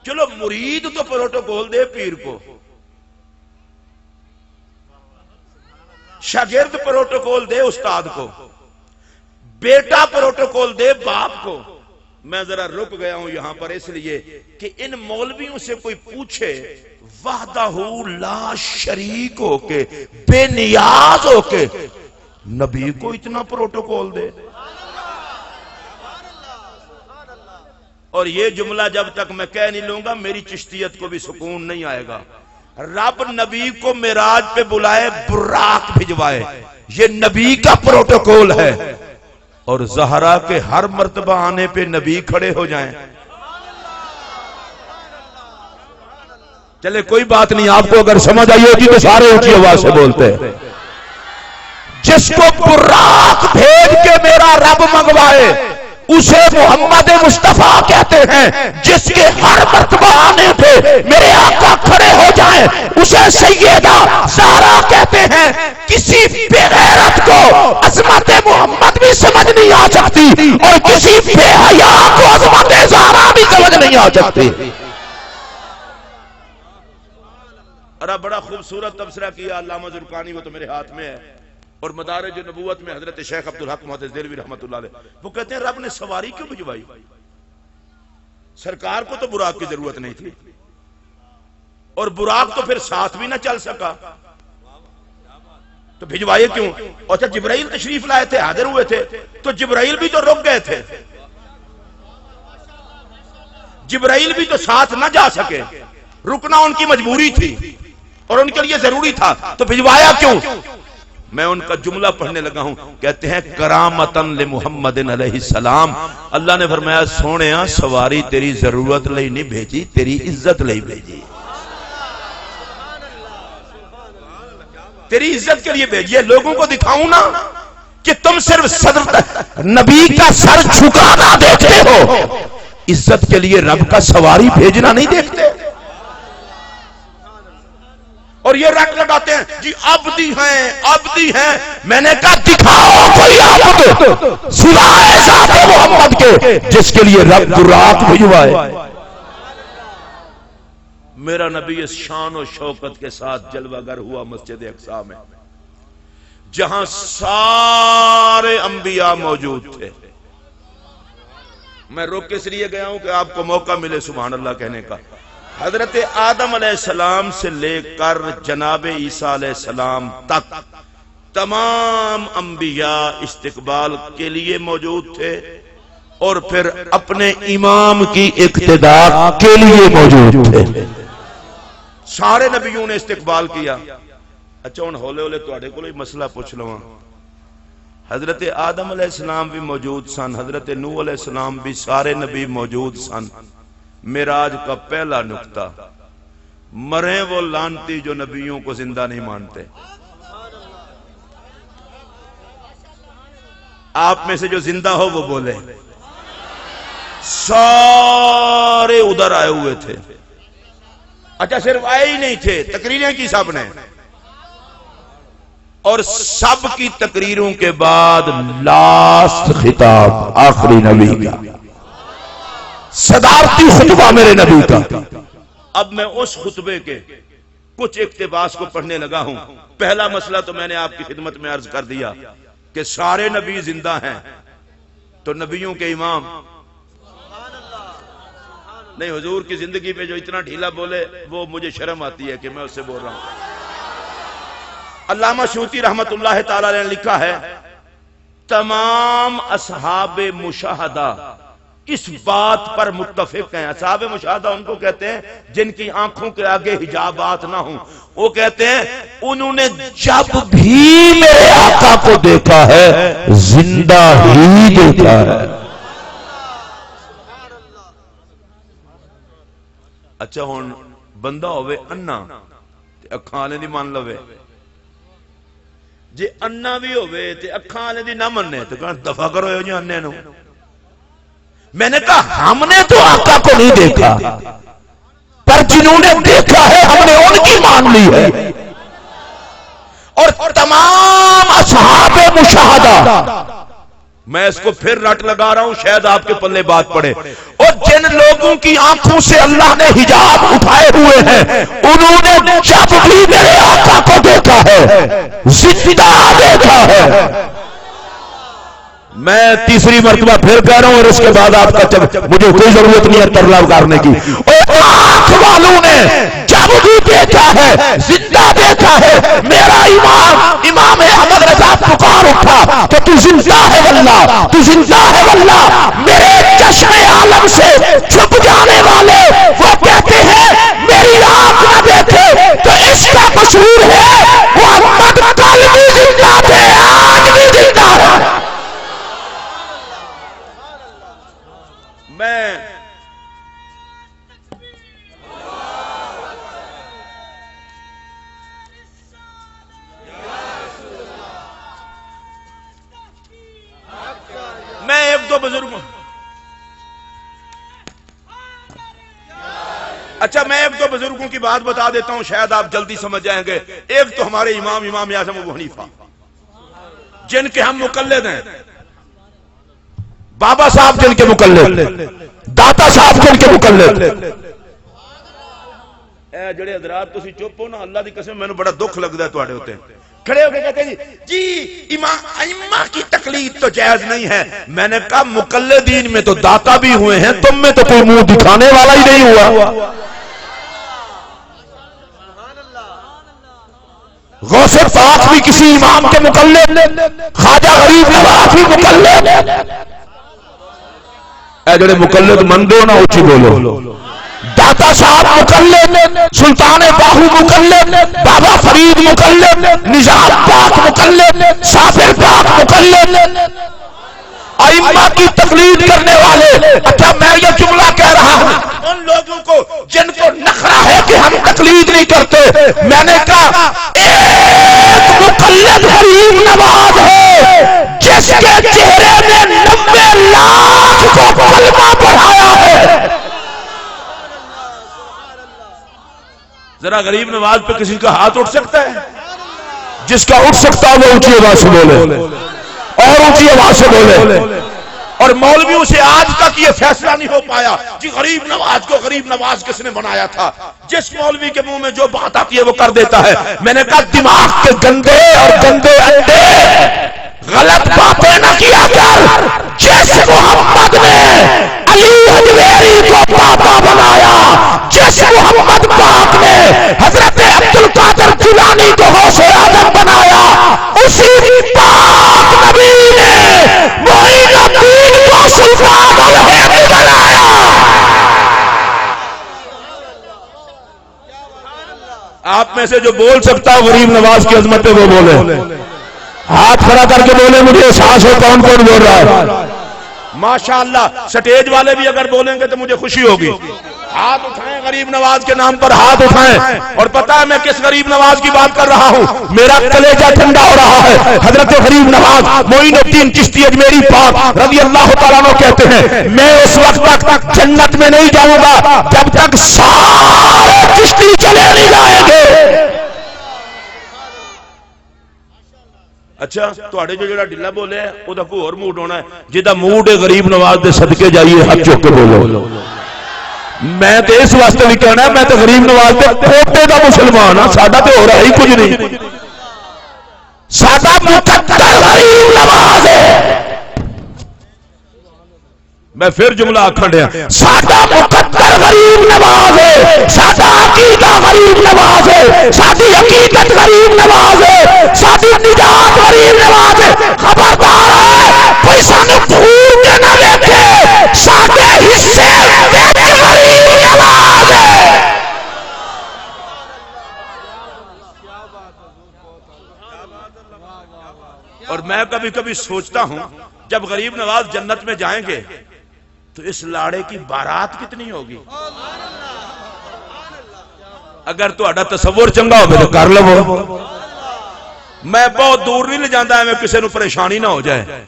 چلو مرید تو پروٹوکول دے پیر کو, شاگرد پروٹوکول دے استاد کو, بیٹا پروٹوکول دے باپ کو. میں ذرا رک گیا ہوں یہاں پر اس لیے کہ ان مولویوں سے کوئی پوچھے وحدہ لا شریک ہو کے بے نیاز ہو کے نبی کو اتنا پروٹوکول دے. اور یہ جملہ جب تک میں کہہ نہیں لوں گا میری چشتیت کو بھی سکون نہیں آئے گا. رب نبی کو معراج پہ بلائے براق بھجوائے, یہ نبی کا پروٹوکول ہے. اور زہرا کے ہر مرتبہ آنے پہ نبی کھڑے ہو جائیں. چلے کوئی بات نہیں, آپ کو اگر سمجھ آئی ہوگی تو سارے اونچی آواز سے بولتے ہیں. جس کو براق بھیج کے میرا رب منگوائے اسے محمد مصطفیٰ کہتے ہیں. جس کے ہر مرتبہ آنے پہ میرے آقا کھڑے ہو جائیں اسے سیدہ زہرا کہتے ہیں. کسی بے غیرت کو عظمت محمد بھی سمجھ نہیں آ سکتی اور کسی بے حیا کو عظمت زہرا بھی سمجھ نہیں آ سکتی. اور بڑا خوبصورت تبصرہ کیا علامہ زرقانی, وہ تو میرے ہاتھ میں ہے, اور مدارج نبوت میں حضرت شیخ عبدالحق محدث دہلوی رحمۃ اللہ علیہ وہ کہتے ہیں رب نے سواری کیوں بھجوائی؟ سرکار کو تو براق کی ضرورت نہیں تھی اور براق تو پھر ساتھ بھی نہ چل سکا تو بھجوائے کیوں؟ اور جب جبرائیل تشریف لائے تھے حاضر ہوئے تھے تو جبرائیل بھی تو رک گئے تھے, جبرائیل بھی تو ساتھ نہ جا سکے, رکنا ان کی مجبوری تھی اور ان کے لیے ضروری تھا تو بھجوایا کیوں؟ میں ان کا جملہ پڑھنے لگا ہوں. کہتے ہیں کرامتن لمحمد علیہ السلام, اللہ نے فرمایا سونےا سواری تیری ضرورت لئی نہیں بھیجی, تیری عزت لئی بھیجی, تیری عزت کے لیے بھیجی ہے. لوگوں کو دکھاؤں نا کہ تم صرف صدر نبی کا سر جھکانا دیکھتے ہو, عزت کے لیے رب کا سواری بھیجنا نہیں دیکھتے. اور یہ رٹ لگاتے ہیں جی عبدی ہیں عبدی ہیں. میں نے کہا دکھاؤ کوئی عبد سوائے ذات محمد کے جس کے لیے رب براق بھجوائے. میرا نبی اس شان و شوکت کے ساتھ جلوہ گر ہوا مسجد اقصی میں جہاں سارے انبیاء موجود تھے. میں رک اس لیے گیا ہوں کہ آپ کو موقع ملے سبحان اللہ کہنے کا. حضرت آدم علیہ السلام سے لے کر جناب عیسیٰ علیہ السلام تک تمام انبیاء استقبال کے لیے موجود تھے اور پھر اپنے امام کی اقتدا کے لیے موجود تھے. سارے نبیوں نے استقبال کیا. اچھا ہوں ہولے ہولے تواڈے کولوں مسئلہ پوچھ لواں. حضرت آدم علیہ السلام بھی موجود سن, حضرت نوح علیہ السلام بھی, سارے نبی موجود سن. معراج کا پہلا نقطہ, مریں وہ لانتی جو نبیوں کو زندہ نہیں مانتے. آپ میں سے جو زندہ ہو وہ بولے. سارے ادھر آئے ہوئے تھے اچھا صرف آئے ہی نہیں تھے، تقریریں کی سب نے، اور سب کی تقریروں کے بعد لاسٹ خطاب آخری نبی کا، صدارتی خطبہ میرے نبی کا۔ اب میں اس خطبے کے کچھ اقتباس کو پڑھنے لگا ہوں۔ پہلا مسئلہ تو میں نے آپ کی خدمت میں عرض کر دیا کہ سارے نبی زندہ ہیں تو نبیوں کے امام نہیں، حضور کی زندگی پہ جو اتنا ڈھیلا بولے وہ مجھے شرم آتی ہے کہ میں اس سے بول رہا ہوں۔ علامہ سیوطی رحمت اللہ تعالی نے لکھا ہے تمام اصحاب مشاہدہ اس بات پر متفق ہیں۔ اصحاب مشاہدہ ان کو کہتے ہیں جن کی آنکھوں کے آگے حجابات نہ ہوں۔ وہ کہتے ہیں انہوں نے جب بھی میرے آقا کو دیکھا ہے زندہ ہی دیکھا ہے۔ اچھا ہن بندہ ہوئے انا تے اکھاں والے دی من لوے، جے انا بھی ہوئے تے اکھاں والے دی نہ مننے تو کہنا دفع کرو یہ جو انے نو۔ میں نے کہا ہم نے تو آقا کو نہیں دیکھا، پر جنہوں نے دیکھا ہے ہم نے ان کی مان لی ہے۔ اور تمام اصحاب مشاہدہ، میں اس کو پھر رٹ لگا رہا ہوں شاید آپ کے پلے بات پڑے، اور جن لوگوں کی آنکھوں سے اللہ نے حجاب اٹھائے ہوئے ہیں انہوں نے جب بھی میرے آقا کو دیکھا ہے زندہ دیکھا ہے۔ میں تیسری مرتبہ پھر کہہ رہا ہوں اور اس کے بعد آپ کا مجھے کوئی ضرورت نہیں ہے ترلا کرنے کی۔ آنکھ والوں نے جب بھی دیکھا ہے زندہ دیکھا ہے۔ میرا امام احمد رضا پکار اٹھا کہ تو زندہ ہے واللہ، تو زندہ ہے واللہ۔ میرے چشم عالم سے چھپ جانے والے وہ کہتے ہیں میری آنکھ نہ دیکھے تو اس کا قصور ہے، وہ احمد کل بھی زندہ تھے آج بھی زندہ ہے۔ میں ایک دو بزرگوں کی بات بتا دیتا ہوں شاید آپ جلدی سمجھ جائیں گے۔ ایک تو ہمارے امام اعظم ابو حنیفہ جن کے ہم مقلد ہیں، بابا صاحب جن کے مقلد، داتا صاحب جن کے مقلد۔ اے جڑے حضرات تسی چپ ہو نا، اللہ دی قسم مینوں بڑا دکھ لگدا ہے تواڈے اوتے کھڑے ہو کے کہتے ہیں جی امام ائمہ کی تقلید تو جائز نہیں ہے۔ میں نے کہا مقلدین میں تو داتا بھی ہوئے ہیں، تم میں تو کوئی منہ دکھانے والا ہی نہیں ہوا۔ غوث پاک بھی کسی امام کے مقلد، خواجہ غریب نواز بھی مقلد۔ اے جڑے مقلد مندو نہ اونچی بولو۔ داتا صاحب مقلد، سلطان باہو مقلد، بابا فرید مقلد، نظام پاک مقلد، صابر پاک مقلد، ائمہ کی تقلید کرنے والے۔ اچھا میں یہ جملہ کہہ رہا ہوں ان لوگوں کو جن کو نخرہ ہے کہ ہم تقلید نہیں کرتے، میں نے کہا ایک مقلد غریب نواز ہے جس کے چہرے نے 90 لاکھ کو کلمہ پڑھایا ہے۔ ذرا غریب نواز پہ کسی کا ہاتھ اٹھ سکتا ہے؟ جس کا اٹھ سکتا ہے وہ اونچی آواز سے بولے اور اونچی آواز سے بولے۔ اور مولویوں سے آج تک یہ فیصلہ نہیں ہو پایا کہ غریب نواز کو غریب نواز کس نے بنایا تھا۔ جس مولوی کے منہ میں جو بات آتی ہے وہ کر دیتا ہے۔ میں نے کہا دماغ کے گندے اور گندے انڈے غلط باتیں نہ کیا کر۔ جس محمد نے علی حجویری کو پاپا بنایا، جس محمد پاک نے حضرت عبدالقادر جیلانی کو غوث اعظم بنایا، اسی پاک نبی نے معین الدین کو سلطان الہند بنایا۔ آپ میں سے جو بول سکتا ہے غریب نواز کی عظمت ہے وہ بولے، ہاتھ کھڑا کر کے بولے، مجھے احساس ہو کون کون بول رہا ہے۔ ماشاءاللہ سٹیج والے بھی اگر بولیں گے تو مجھے خوشی ہوگی۔ ہاتھ اٹھائیں غریب نواز کے نام پر، ہاتھ اٹھائیں۔ اور پتہ ہے میں کس غریب نواز کی بات کر رہا ہوں؟ میرا کلیجہ ٹھنڈا ہو رہا ہے۔ حضرت غریب نواز معین الدین چشتی اجمیری پاک رضی اللہ تعالیٰ عنہ کہتے ہیں میں اس وقت تک جنت میں نہیں جاؤں گا جب تک سارے چشتی اچھا تواڈے جو جڑا ڈلا بولیا ہے او دا کوئی اور موڈ ہونا ہے جدا موڈ ہے غریب نواز دے صدقے جائیے ہاتھ چوک کے بولو. میں تے اس واسطے بھی کہنا ہے میں تے غریب نواز دے پوتے دا مسلمان ہاں ساڈا تے ہو رہا ہی کچھ نہیں. ساڈا مقدر غریب نواز ہے. میں پھر جملہ آکھن دیا ساڈا مقدر غریب نواز ہے ساڈا عقیدہ غریب نواز ہے ساڈی عقیدت غریب نواز ہے ساڈی نجات غریب نواز ہے. خبردار ہے کوئی سانو بھول کے نہ دیکھے ساڈے حصے وچ غریب نواز ہے. اور میں کبھی کبھی سوچتا ہوں جب غریب نواز جنت میں جائیں گے تو اس لاڑے کی بارات کتنی ہوگی. اگر تو اڈا تصور چنگا ہو تو کر لو. میں بہت دور نہیں لے جاندہ ہے میں کسی نو پریشانی نہ ہو جائے.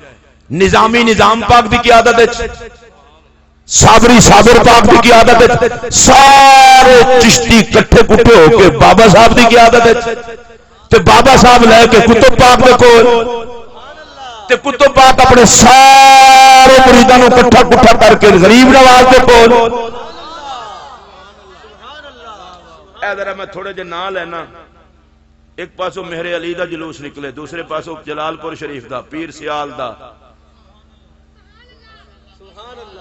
نظامی نظام پاک دی قیادت ہے صابری صابر پاک دی قیادت ہے سارے چشتی کٹھے کٹھے ہو کے بابا صاحب دی قیادت ہے تے بابا صاحب لے کے کتب پاک دے کول تے کتب پاک اپنے سارے مریداں نو کٹھا کٹھا کر کے غریب نواز دے کول. اے ذرا میں تھوڑے جے نام لینا ایک پاسوں مہر علی دا جلوس نکلے دوسرے پاسوں جلال پور شریف دا پیر سیال دا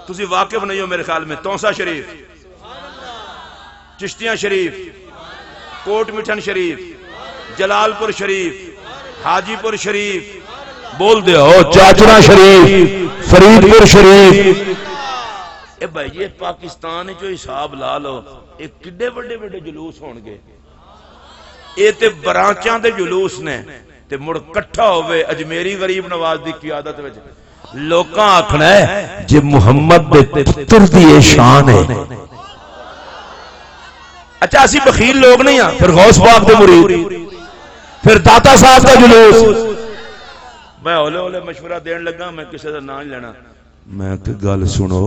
تسی واقف نہیں ہو میرے خیال میں تونسا شریف چشتیاں شریف کوٹ مٹھن شریف جلال پور شریف حاجی پور شریف بول دے ہو چاچرا شریف فرید پور شریف. اے بھائی یہ پاکستان جو حساب لا لو ایک کڈے بڑے بڑے جلوس ہون گے. اے تے برانچاں دے جلوس نے تے مڑ کٹھا ہوئے اجمیری غریب نواز دی قیادت وچ لوکاں آکھنا ہے جے محمد دے پتر دی شان ہے. اچھا اسی بخیل لوگ نہیں ہاں پھر غوث پاک دے مرید پھر داتا صاحب دا جلوس. میں ہولے ہولے مشورہ دین لگا میں کسی دا نام نہیں لینا. میں کہ گل سنو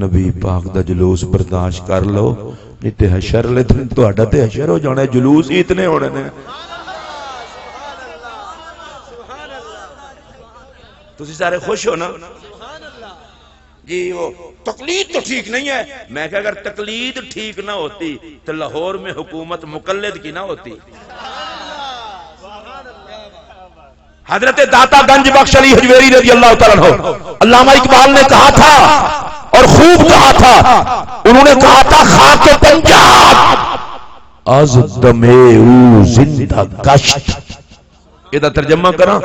نبی پاک دا جلوس برداشت کر لو نہیں تے حشر لے تو اڈا تے حشر ہو جانا ہے جلوس ہی اتنے ہونے نے. تسی سارے خوش ہو نا جی وہ تقلید تو ٹھیک نہیں ہے. میں کہ اگر تقلید ٹھیک نہ ہوتی تو لاہور میں حکومت مقلد کی نہ ہوتی. حضرت داتا گنج بخش علی حجویری رضی اللہ تعالیٰ عنہ علامہ اقبال نے کہا تھا اور خوب کہا تھا انہوں نے کہا تھا خاک پنجاب از دمے او زندہ گشت. یہ دا ترجمہ کرا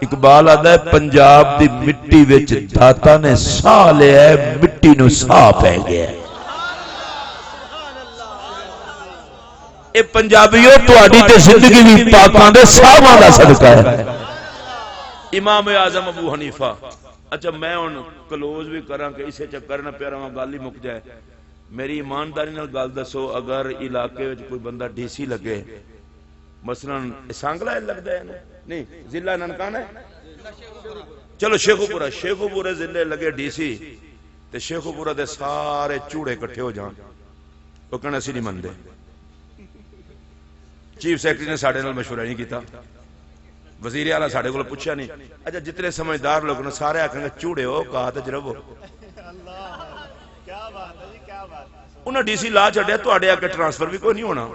اقبال آدھا ہے پنجاب دی مٹی وچ داتا نے ساہ لیا ہے مٹی نو ساہ پہ گیا ہے. اے پنجابیوں تو آڈی تے زندگی بھی پاکان دے ساہ مانا صدقہ ہے. امام اعظم ابو حنیفہ. اچھا میں ان کلوز بھی کراں کہ اسے چکر نہ پیارا وہاں گالی مک جائے. میری ایمانداری نال گل دسو اگر علاقے وچ کوئی بندہ ڈی سی لگے مثلا سانگلا لگتا ہے نہیں ضلع ننکان ہے چلو شیخو پورے ضلع لگے ڈی سی تے شیخو پورا دے سارے چوڑے کٹھے ہو جان وہ کہنا اسی نہیں مندے. چیف سیکرٹری نے ساڑھے نال مشورہ نہیں کیتا وزیر اعلیٰ ساڑھے کو پوچھا نہیں. اچھا جتنے سمجھدار لوگ نے سارے آکھیں گے چوڑے ہو کہا تجرب ہو. انہاں ڈی سی لا چھڑیا تو آڑے آکے ٹرانسفر بھی کوئی نہیں ہونا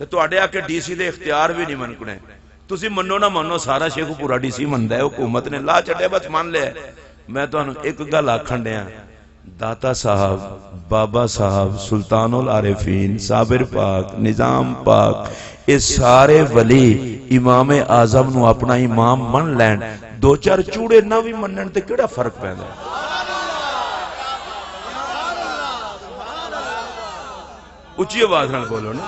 تو آڑے آکے ڈی سی دے اختیار بھی نہیں منکنے. تسی منو نہ منو سارا شیخو پورا ڈی سی مندہ ہے حکومت نے لا چھڑیا بس مان لے. میں تو ایک گل آکھن دیا داتا صاحب بابا صاحب سلطان العارفین صابر پاک نظام پاک اس سارے ولی امام اعظم نو اپنا امام من لین دو چار چوڑے نہ بھی منن تے کیڑا فرق پیندا ہے. اچھی آواز نال بولو نا.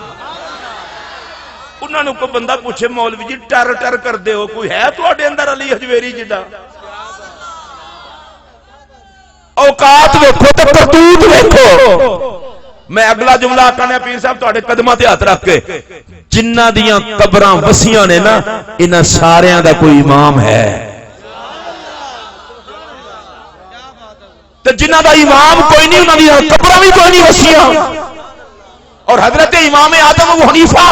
انہاں نو کوئی بندہ پوچھے مولوی جی ٹر ٹر کر دے ہو کوئی ہے تواڈے اندر علی حجویری جڑا اوقات ویکھو تے کرتوت ویکھو. میں اگلا جملہ آکھنا ہے پیر صاحب تواڈے قدماں تے ہاتھ رکھ کے جنہ دیاں قبراں وسیاں نے نا انہاں ساریاں دا کوئی امام ہے تے جنہ دا امام کوئی نہیں انہاں دیاں قبراں بھی کوئی نہیں وسیاں. اور حضرت امام اعظم ابو حنیفہ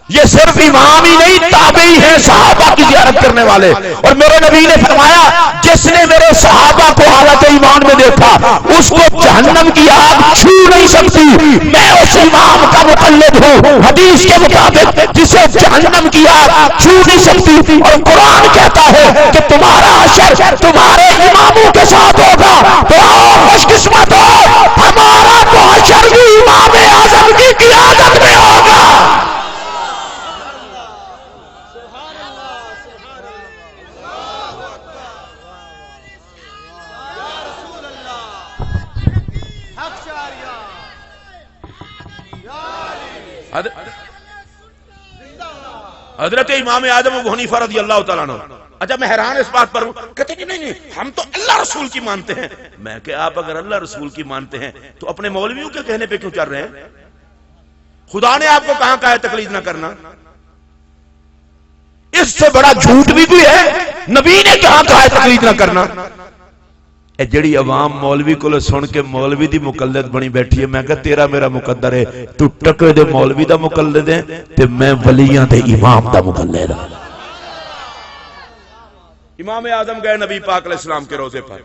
یہ صرف امام ہی نہیں، تابعی ہیں صحابہ کی زیارت کرنے والے. اور میرے نبی نے فرمایا جس نے میرے صحابہ کو حالت ایمان میں دیکھا اس کو جہنم کی آگ چھو نہیں سکتی. میں اس امام کا مقلد ہوں حدیث کے مطابق جسے جہنم کی آگ چھو نہیں سکتی. اور قرآن کہتا ہے کہ تمہارا حشر تمہارے اماموں کے ساتھ ہوگا. تو آؤ خوش قسمت ہو، ہمارا تو حشر بھی امام اعظم کی قیادت میں ہوگا. حضرت امام اعظم ابو حنیفہ رضی اللہ تعالیٰ عنہ. اچھا میں حیران اس بات پر ہوں، کہتے ہیں نہیں ہم تو اللہ رسول کی مانتے ہیں. میں کہ آپ اگر اللہ رسول کی مانتے ہیں تو اپنے مولویوں کے کہنے پہ کیوں چل رہے ہیں؟ خدا نے آپ کو کہاں کہا ہے تقلید نہ کرنا؟ اس سے بڑا جھوٹ بھی کوئی ہے؟ نبی نے کہاں کہا ہے تقلید نہ کرنا؟ اے جڑی عوام مولوی کو سن کے مولوی دی مقلد بنی بیٹھی ہے، میں کہا تیرا میرا مقدر ہے، تو ٹکے دے مولوی دا مقلد ہے تے میں ولیاں دے امام دا مقلد ہوں. امام اعظم گئے نبی پاک علیہ السلام کے روضے پر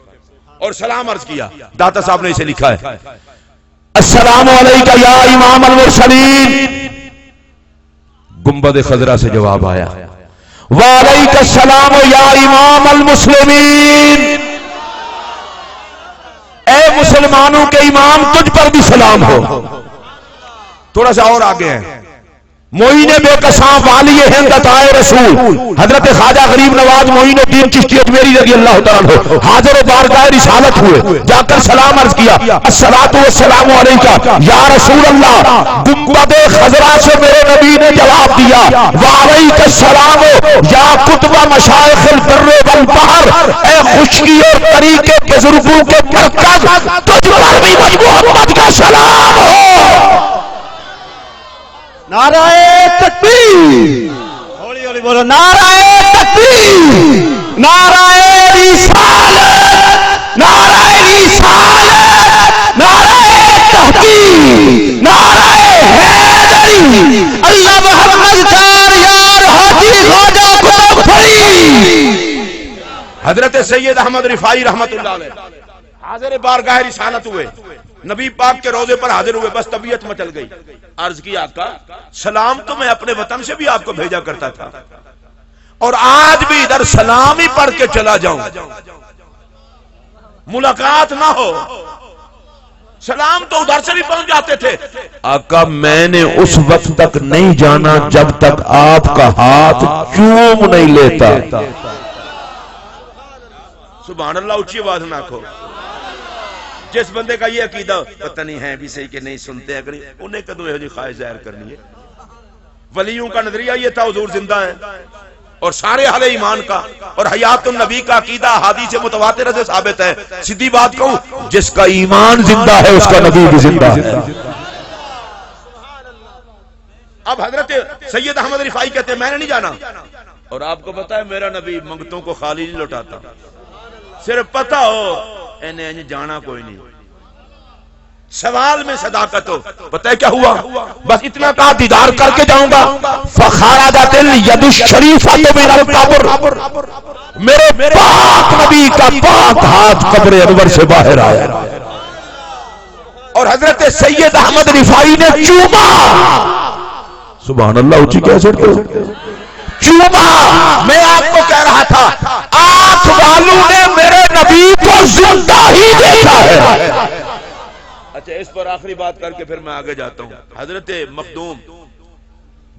اور سلام عرض کیا. داتا صاحب نے اسے لکھا ہے السلام علیکہ یا امام المرسلین. گنبد خضرا سے جواب آیا وعلیکہ السلام یا امام المسلمین. اے مسلمانوں کے امام تجھ پر بھی سلام ہو. تھوڑا سا اور آگے ہیں معین بے قساں والی ہند عطائے رسول حضرت خواجہ غریب نواز معین الدین چشتی اجمیری رضی اللہ تعالیٰ عنہ حاضر بارگاہ رسالت ہوئے، جا کر سلام عرض کیا الصلاۃ والسلام علیکہ یا رسول اللہ. گنبد خضرا سے میرے نبی نے جواب دیا وعلیکہ السلام یا کتب مشائخ البر والبحر. اے خشکی اور طریقے بزرگوں کے مرکز تجھ پر بھی محمد کا سلام ہو. نعرہ تکبیر، ہولی ہولی بولو نعرہ تکبیر، نعرہ رسالت، نعرہ رسالت، نعرہ تحقیق، نعرہ حیدری. اللہ محمد چار یار حاجی خواجہ کو پھری. حضرت سید احمد رفاعی رحمت اللہ علیہ حاضر بارگاہ رسالت ہوئے، نبی پاک کے روضے پر حاضر ہوئے، بس طبیعت مچل گئی. عرض کی آقا سلام تو میں اپنے وطن سے بھی آپ کو بھیجا کرتا تھا اور آج بھی ادھر سلام ہی پڑھ کے چلا جاؤں، ملاقات نہ ہو. سلام تو ادھر سے بھی پہنچ جاتے تھے. آقا میں نے اس وقت تک نہیں جانا جب تک آپ کا ہاتھ چوم نہیں لیتا. سبحان اللہ، اونچی آواز نہ کھو. جس بندے کا یہ عقیدہ پتہ نہیں ہے بھی صحیح کہ نہیں سنتے ہیں، انہیں کدو یہ خواہش ظاہر کرنی ہے. ولیوں کا نظریہ یہ تھا حضور زندہ ہے اور سارے اہل ایمان کا اور حیات النبی کا عقیدہ حدیث متواتر سے ثابت ہے. سیدھی بات کہوں، جس کا ایمان زندہ ہے اس کا نبی بھی زندہ ہے. اب حضرت سید احمد رفاعی کہتے ہیں میں نے نہیں جانا، اور آپ کو پتا ہے میرا نبی منگتوں کو خالی نہیں لوٹاتا. صرف پتا ہو انہیں جانا کوئی نہیں، سوال میں صداقت ہو. پتہ ہے کیا ہوا؟ بس اتنا کہا دیدار کر کے جاؤں گا. فخارجت الید الشریفہ من القبر، میرے پاک نبی کا پاک ہاتھ قبر انور سے باہر آیا اور حضرت سید احمد رفاعی نے چوما. سبحان اللہ، اونچی کیسے چوما. میں آپ کو کہہ رہا تھا آنکھ والوں نے میرے نبی کو زندہ ہی دیکھا ہے. اچھا اس پر آخری بات کر کے پھر میں آگے جاتا ہوں. حضرت مخدوم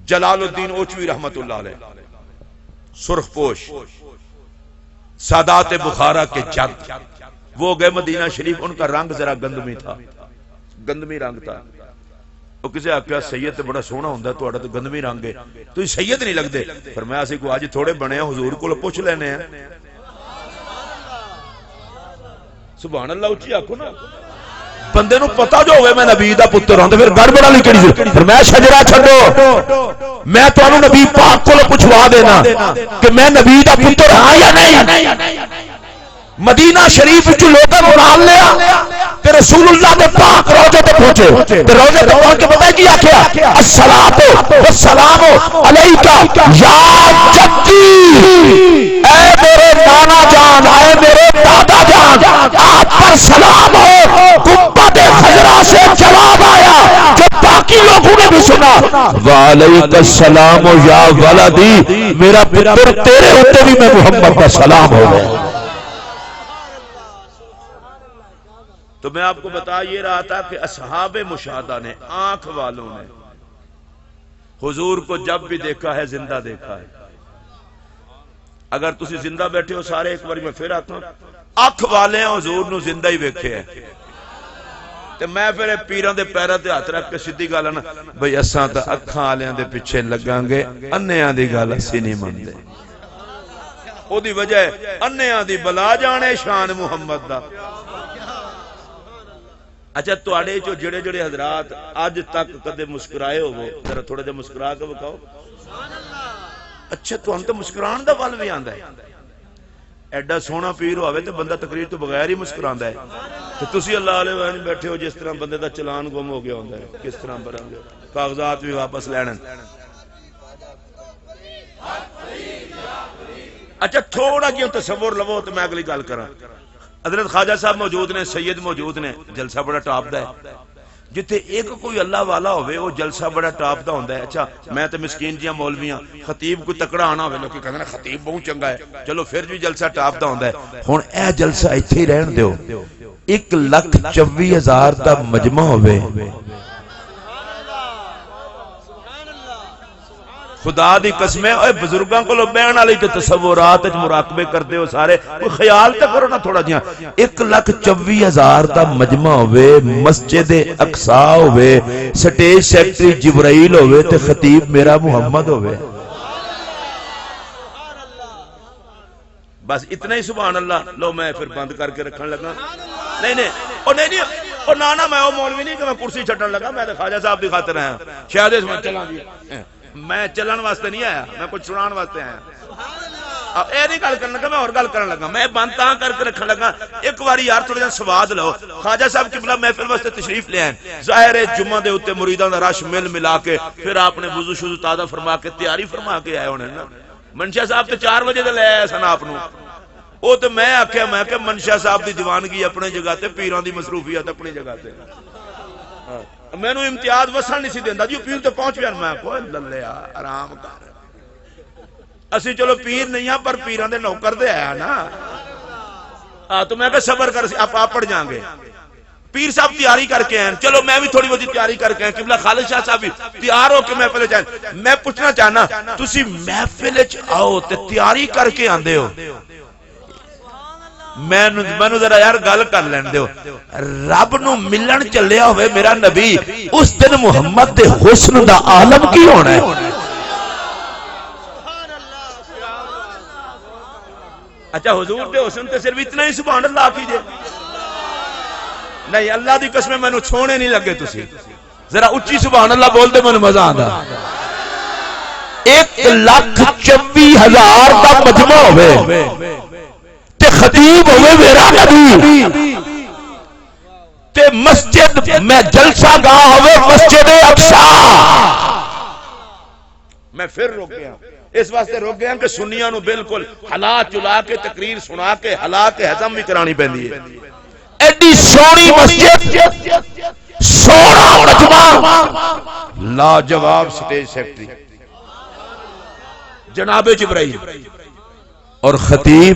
جلال الدین اوچوی رحمت اللہ علیہ، سرخ پوش، سادات بخارا کے جد، وہ گئے مدینہ شریف. ان کا رنگ ذرا گندمی تھا، گندمی رنگ تھا. وہ کسی آخیا سید بڑا سونا ہوندا تہاڈا تو گندمی رنگ ہے، تو سید نہیں لگدے. فرمایا اسی کو اج تھوڑے بنے ہیں، حضور کو پوچھ لینے ہیں. سبحان اللہ، اونچی آکھو نا. بندے نو پتہ جو ہوئے میں نبی دا پتر ہوں تے پھر گڑبڑ والی کیڑی ضرورت؟ فرمایا شجرا چھڈو، میں تانوں نبی پاک کول پوچھوا دینا کہ میں نبی دا پتر ہاں یا نہیں. مدینہ شریف وچ لوکاں نو نال لیا تے رسول اللہ دے پاک روضے تے پہنچے تے روضے تے پہنچ کے پتہ کیا کیا الصلاۃ والسلام علیکا یا جدی، اے میرے نانا جان، اے میرے دادا جان، آپ پر سلام ہو۔ گنبد خضرا سے جواب آیا جو باقی لوگوں نے بھی سنا، وعلیک السلام یا ولدی، میرا پتر تیرے اوپر بھی میں محمد کا سلام ہو گیا۔ تو میں آپ کو بتا یہ رہا تھا کہ اصحاب مشاہدہ نے، آنکھ والوں نے حضور کو جب بھی دیکھا ہے زندہ دیکھا ہے۔ اگر تسی زندہ بیٹھے ہو سارے، ایک بار میں پھر آتا ہوں، اکھ والے ہیں حضور نو زندہ ہی ویکھے ہیں، تے میں پھر پیراں دے پیراں تے ہاتھ رکھ کے سیدھی گل نا بھئی اساں تے اکھاں والیاں دے پیچھے لگاں گے، انہیاں دی گل اسی نہیں مندے۔ او دی وجہ ہے انہیاں دی بلا جانے شان محمد دا۔ اچھا تواڈے جو جڑے جڑے حضرات اج تک کدے مسکرائے ہوو، ذرا تھوڑا جہا مسکرا کے بتاؤ۔ اچھا تو ہم تو مسکران دا ول بھی آندا ہے، ایڈا سونا پیر ہوے تے بندہ تقریر تو بغیر ہی مسکراندا ہے، تے تسی اللہ علیہ وسلم بیٹھے ہو جس طرح بندے دا چلان گم ہو گیا ہوندا ہے، کس طرح بھریں گے، کاغذات بھی واپس لین۔ اچھا تھوڑا جہا تصور لو تو میں اگلی گل کراں۔ حضرت خواجہ صاحب موجود نے، سید موجود نے، جلسہ بڑا ٹاپ دا ہے، جتے ایک کوئی اللہ والا ہوئے وہ جلسہ بڑا ٹاپ دا ہوندا ہے۔ اچھا میں تے مسکین جیاں مولویاں، خطیب کوئی تکڑا آنا ہوئے، لوگ کہتے ہیں خطیب بہت چنگا ہے، چلو پھر بھی جلسہ ٹاپ دا ہوندا ہے۔ ہن اے جلسہ ایتھے ہی رہن دیو، 1,24,000 دا مجمع ہوئے، خدا دی قسم ہے، اے بزرگاں کو لو بیان والی تے تصورات وچ مراقبے کردے ہو سارے، کوئی خیال تے کرو نا تھوڑا جہا۔ 1,24,000 دا مجمع ہوئے، مسجد اقصا ہوئے، سٹیج سیکٹری جبرائیل ہوئے تے خطیب میرا محمد ہوئے۔ بس اتنا ہی سبحان اللہ۔ لو میں پھر بند کر کے رکھن لگا، نہیں او نانا میں او مولوی نہیں کہ میں کرسی چھڈن لگا، میں تے خواجہ صاحب دی خاطر آیا، شاید اس میں چلاں دی، میں چلن واسطے نہیں آیا، میں کچھ سنان واسطے آیا۔ اب اے نہیں گل کرن لگا، میں اور گل کرن لگا، میں بند تاں کر کے رکھن لگا ایک واری یار تھوڑا جہا سواد لو۔ خواجہ صاحب قبلہ محفل واسطے تشریف لے آئے، ظاہر ہے جمعہ دے اوتے مریداں دا رش مل ملا کے پھر آپ نے وضو شضو تازہ فرما کے تیاری فرما کے آئے ہونے نا۔ منشا صاحب تے 4 بجے دے لے آئے سن آپ نو، او تے میں آکھیا میں کہ منشا صاحب دی دیوانگی اپنے جگہ تے، پیراں دی مصروفیت اپنی جگہ تے، میں نو امتیاز وسن نہیں سی دیندا جی پیر تے پہنچ گیا۔ میں کوئی للیا آرام کر، اسی چلو پیر نہیں ہاں پر پیراں دے نوکر دے آیا نا، تو میں کہ صبر کر، آپ پڑھ جائیں گے۔ پیر صاحب تیاری کر کے ہیں، چلو میں بھی تھوڑی بہت تیاری کر کے ہیں، قبلہ خالد شاہ صاحب بھی تیار ہو کے محفل جائیں۔ میں پوچھنا چاہنا تسی محفل وچ آؤ تے تیاری کر کے آندے ہو، مینوں ذرا یار گل کر لین دیو، رب نو ملن چلیا ہوئے میرا نبی، اس دن محمد دے حسن دا عالم کی ہونا ہے؟ اچھا حضور دے حسن تے صرف اتنا ہی سبحان اللہ کیجئے، نہیں اللہ دی قسم مینوں چھوڑے نہیں لگے، تسی ذرا اچھی سبحان اللہ بول دے، مینوں مزہ آندا۔ 1,24,000 دا مجمع ہوئے تے خطیب ہوئے میرا نبی، تے مسجد میں جلسہ گاہ ہوئے مسجد اقصا۔ میں پھر رک گیا، اس واسطے رک گیا کہ سنیاں نو بالکل ہلا چلا کے تقریر سنا کے ہلا کے ہضم بھی کرانی پیندی ہے۔ ایڈی سونی مسجد، سونا مجمع، لاجواب سٹیج سیکٹری جناب جبرائیل اور خطیب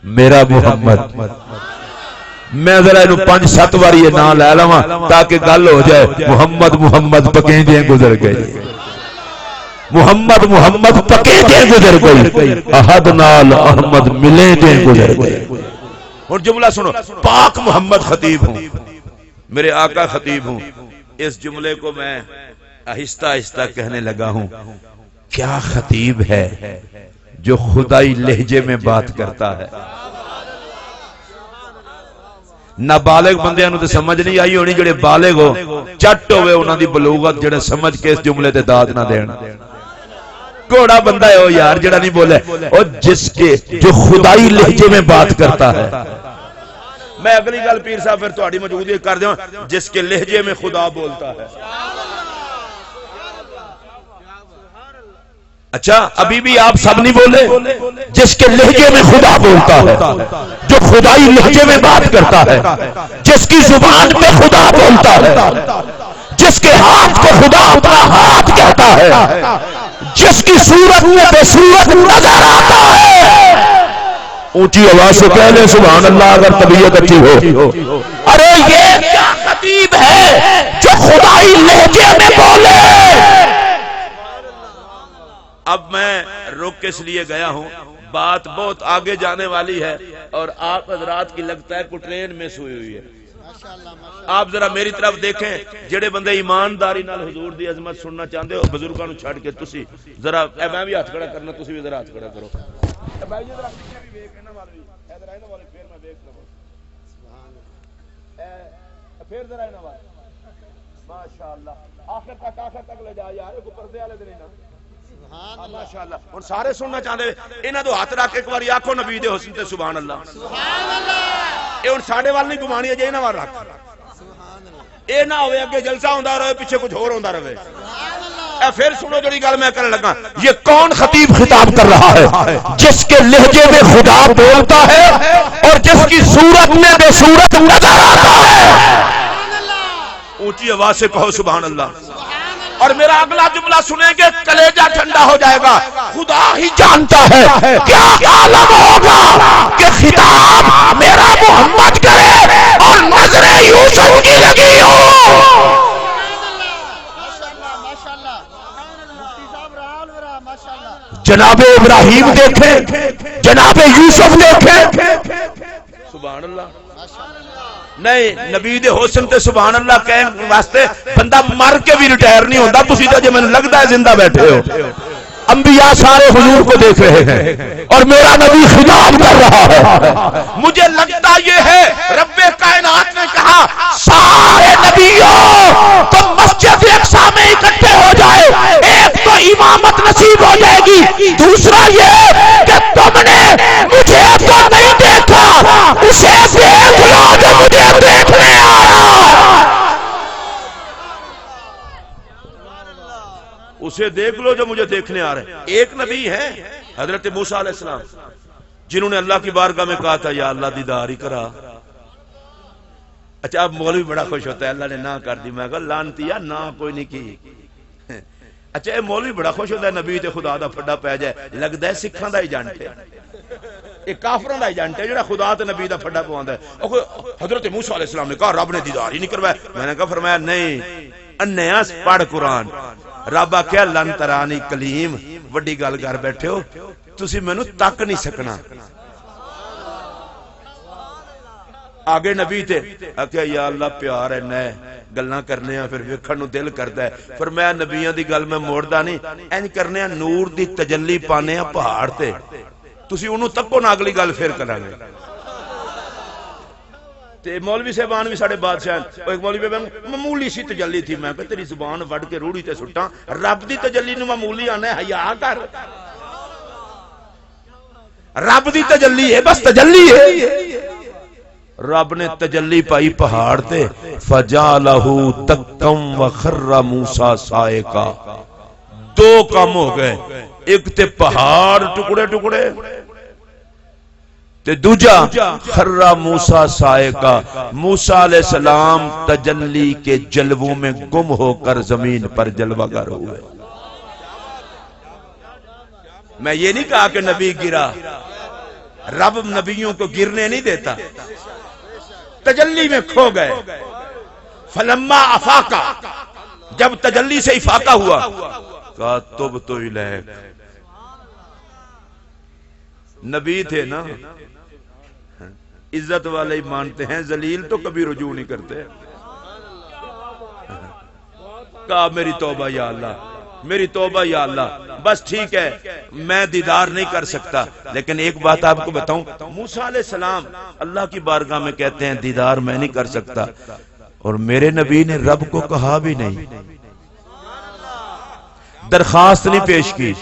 میرا محمد۔ میں ذرا انہوں 5-7 بار یہ نام لے لواں تاکہ گل ہو جائے، محمد محمد پکیں جیں گزر گئی، محمد محمد پکیں جیں گزر گئی، احد نال احمد ملیں جیں گزر گئی۔ اور جملہ سنو، پاک محمد خطیب ہوں، میرے آقا خطیب ہوں۔ اس جملے کو میں آہستہ آہستہ کہنے لگا ہوں، کیا خطیب ہے جو خدائی لہجے میں بات کرتا ہے۔ نابالغ بندیاں نو تے سمجھ نہیں آئی ہونی، جڑے بالغ ہو چٹ ہوئے انہاں دی بلوغت جڑے سمجھ کے اس جملے تے داد نہ دین۔ گھوڑا بندہ ہے وہ یار جڑا نہیں بولے، اور جس کے جو خدائی لہجے میں بات کرتا ہے، میں اگلی گل پیر صاحب پھر تہاڈی موجودگی کر دیاں، جس کے لہجے میں خدا بولتا ہے۔ اچھا ابھی بھی آپ سب نہیں بولے؟ جس کے لہجے میں خدا بولتا ہے، جو خدائی لہجے میں بات کرتا ہے، جس کی زبان پہ خدا بولتا ہے، جس کے ہاتھ کو خدا اپنا ہاتھ کہتا ہے، جس کی صورت میں بے صورت نظر آتا ہے، اونچی آواز سے کہہ لیں سبحان اللہ اگر طبیعت اچھی ہو۔ ارے یہ کیا خطیب ہے جو خدائی لہجے میں بولے؟ اب میں رک اس لیے گیا ہوں، بات بہت آگے جانے والی ہے اور آپ حضرات کی لگتا ہے کوئی ٹرین مس ہوئی ہوئی ہے۔ آپ ذرا میری طرف دیکھیں، جڑے بندے ایمانداری نال حضور دی عظمت سننا چاہتے ہو بزرگاں نو چھڈ کے تسی ذرا میں بھی ہاتھ کھڑا کرنا، تسی بھی ذرا ہاتھ کھڑا کرو۔ بھائی جی ذرا پیچھے بھی ویکھ انہاں وال بھی، ادھر ایناں وال پھر میں ویکھ لواں، سبحان اللہ، پھر ذرا انہاں وال، ماشاءاللہ آخر تک لے جا یار، کوئی پردے والے تے نہیں نا، ماشاءاللہ۔ ہن سارے سننا چاہندے انہاں دو ہاتھ رکھ ایک بار آکھو نبی دے حسن تے سبحان اللہ، سبحان اللہ۔ اے ہن ساڈے وال نہیں گھمانی جے انہاں وال رکھ، اے نہ ہوئے اگے جلسہ ہوندا رہے پیچھے کچھ اور ہوندا رہے۔ اے پھر سنو جڑی گل میں کرن لگا، یہ کون خطیب خطاب کر رہا ہے؟ جس کے لہجے میں خدا بولتا ہے اور جس کی صورت میں بے صورت نظر آتا ہے۔ اونچی آواز سے کہو سبحان اللہ۔ اور میرا اگلا جملہ سنیں گے کلیجہ ٹھنڈا ہو جائے گا۔ خدا ہی جانتا ہے کیا عالم ہوگا کہ خطاب میرا محمد کرے اور نظر یوسف کی لگی ہو۔ جناب ابراہیم دیکھیں، جناب یوسف دیکھیں، سبحان اللہ۔ نہیں نبی دے حسن تے سبحان اللہ کہنے واسطے بندہ مر کے بھی ریٹائر نہیں ہوتا، تسی تے جے مینوں لگدا ہے زندہ بیٹھے ہو۔ انبیاء سارے حضور کو دیکھ رہے ہیں اور میرا نبی خطاب کر رہا ہے۔ مجھے لگتا یہ ہے رب کائنات نے کہا سارے نبیوں تم مسجد اقصی میں اکٹھے ہو جائے، ایک تو امامت نصیب ہو جائے گی، دوسرا یہ کہ تم نے مجھے تو نہیں دیکھا، اسے دیکھ لو جو مجھے دیکھنے آیا۔ اسے دیکھ لو جو مجھے دیکھنے آ رہے ہیں۔ ایک نبی ہے حضرت موسیٰ علیہ السلام، جنہوں نے اللہ کی بارگاہ میں کہا تھا یا اللہ دیدار ہی کرا۔ اچھا اب مولوی بڑا خوش ہوتا ہے اللہ نے نہ کر دی، میں کہا لعنتیا نہ کوئی نہیں کی۔ اچھا یہ مولوی بڑا خوش ہوتا ہے نبی تے خدا دا پھڈا پہ جائے، لگدا ہے سکھاں دا ایجنٹ ہے، ایک کافراں دا ایجنٹ ہے جڑا خدا تے نبی دا پھڈا پواندا ہے۔ حضرت موسیٰ علیہ السلام نے کہا رب نے دیدار ہی نہیں کروایا، میں نے کہا فرمایا نہیں انیاس پڑھ قرآن، رب آکھیا لن ترانی کلیم، وڈی گل کر بیٹھے ہو تسی مینوں تک نہیں سکنا۔ آگے نبی تھے آکھیا یا اللہ پیار ہے نئے گلاں کرنے ہیں پھر ویکھن نوں دل کردا ہے، فرمایا نبیاں دی گل میں موڑدا نہیں، انج کرنے ہیں نور دی تجلی پانے ہیں پہاڑ تے، تسی اونوں تکو نہ اگلی گل پھر کرانگے۔ تے مولوی صاحبان بھی ساڈے بادشاہ ہیں، ایک مولوی صاحب معمولی سی تجلی تھی، میں کہ تیری زبان وڈ کے روڑی تے سٹاں، رب دی تجلی نوں معمولی آنا ہے، حیا کر، رب دی تجلی ہے بس تجلی ہے۔ رب نے تجلی پائی پہاڑ تے فجالہ دکم وخر موسیٰ صائقا، دو کام ہو گئے، ایک تے پہاڑ ٹکڑے ٹکڑے تے دوجا خرہ موسیٰ صائقہ، موسیٰ علیہ السلام تجلی کے جلووں میں گم ہو کر زمین پر جلوہ گر ہوئے۔ میں یہ نہیں کہا کہ نبی گرا، رب نبیوں کو گرنے نہیں دیتا، تجلی میں کھو گئے۔ فلما افاقہ، جب تجلی سے افاقہ ہوا کہا تبت الیک، نبی تھے نا، عزت والے ہی مانتے ہیں، ذلیل تو کبھی رجوع نہیں کرتے۔ کہا میری توبہ یا اللہ، میری توبہ یا اللہ، بس ٹھیک ہے میں دیدار نہیں کر سکتا، لیکن ایک بات آپ کو بتاؤں، موسیٰ علیہ السلام اللہ کی بارگاہ میں کہتے ہیں دیدار میں نہیں کر سکتا، اور میرے نبی نے رب کو کہا بھی نہیں۔ درخواست نہیں پیش کی.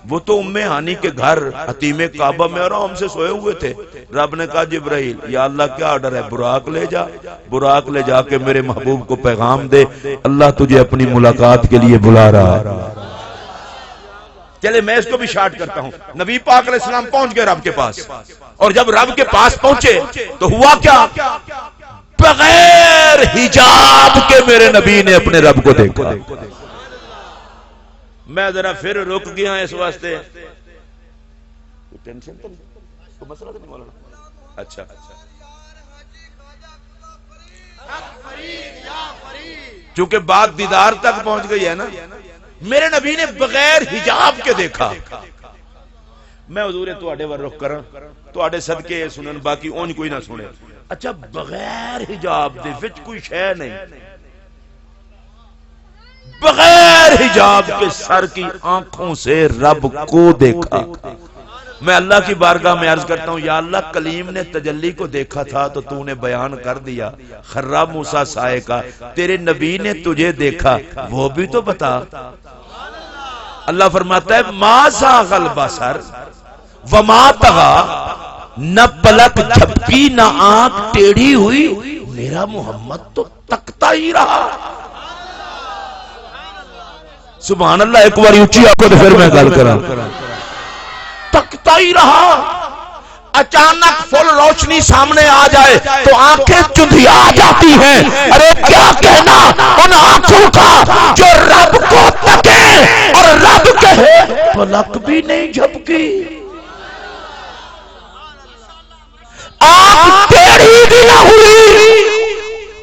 وہ تو ام ہانی کے گھر حتیم کعبہ میں آرام سے سوئے ہوئے تھے. رب نے کہا جبرائیل یا اللہ کیا آرڈر ہے؟ براق لے جا. براق لے جا کے میرے محبوب کو پیغام دے اللہ تجھے اپنی ملاقات کے لیے بلا رہا. چلے میں اس کو بھی شارٹ کرتا ہوں. نبی پاک علیہ السلام پہنچ گئے رب کے پاس, اور جب رب کے پاس پہنچے تو ہوا کیا؟ بغیر حجاب کے میرے نبی نے اپنے رب کو دیکھا. میں ذرا پھر رک گیا اس واسطے. ٹینشن تو نہیں, مسئلہ تو نہیں مولانا. اچھا چونکہ بات دیدار تک پہنچ گئی ہے نا. میرے نبی نے بغیر حجاب کے دیکھا. میں حضور تواڈے ور رخ کراں, تواڈے صدقے سنن, باقی اونج کوئی نہ سنے. اچھا بغیر حجاب دے وچ کوئی شے نہیں, بغیر حجاب کے سر کی آنکھوں سے رب کو دیکھا. میں اللہ کی بارگاہ میں عرض کرتا ہوں یا اللہ کلیم نے تجلی کو دیکھا تھا تو تو نے بیان کر دیا. خراب موسیٰ سائے کا تیرے نبی نے تجھے دیکھا وہ بھی تو بتا. اللہ فرماتا ہے ما زاغ البصر وما طغى, نہ پلک جھپکی نہ آنکھ ٹیڑھی ہوئی, میرا محمد تو تکتا ہی رہا. سبحان اللہ. ایک بار اونچی آپ کو تو پھر میں گل کراں. تکتا ہی رہا. اچانک فل روشنی سامنے آ جائے تو آنکھیں چندھیا جاتی ہیں. ارے کیا کہنا ان آنکھوں کا جو رب کو تکے اور رب کہے پلک بھی نہیں جھپکی. آنکھ ٹیڑھی بھی نہ ہوئی,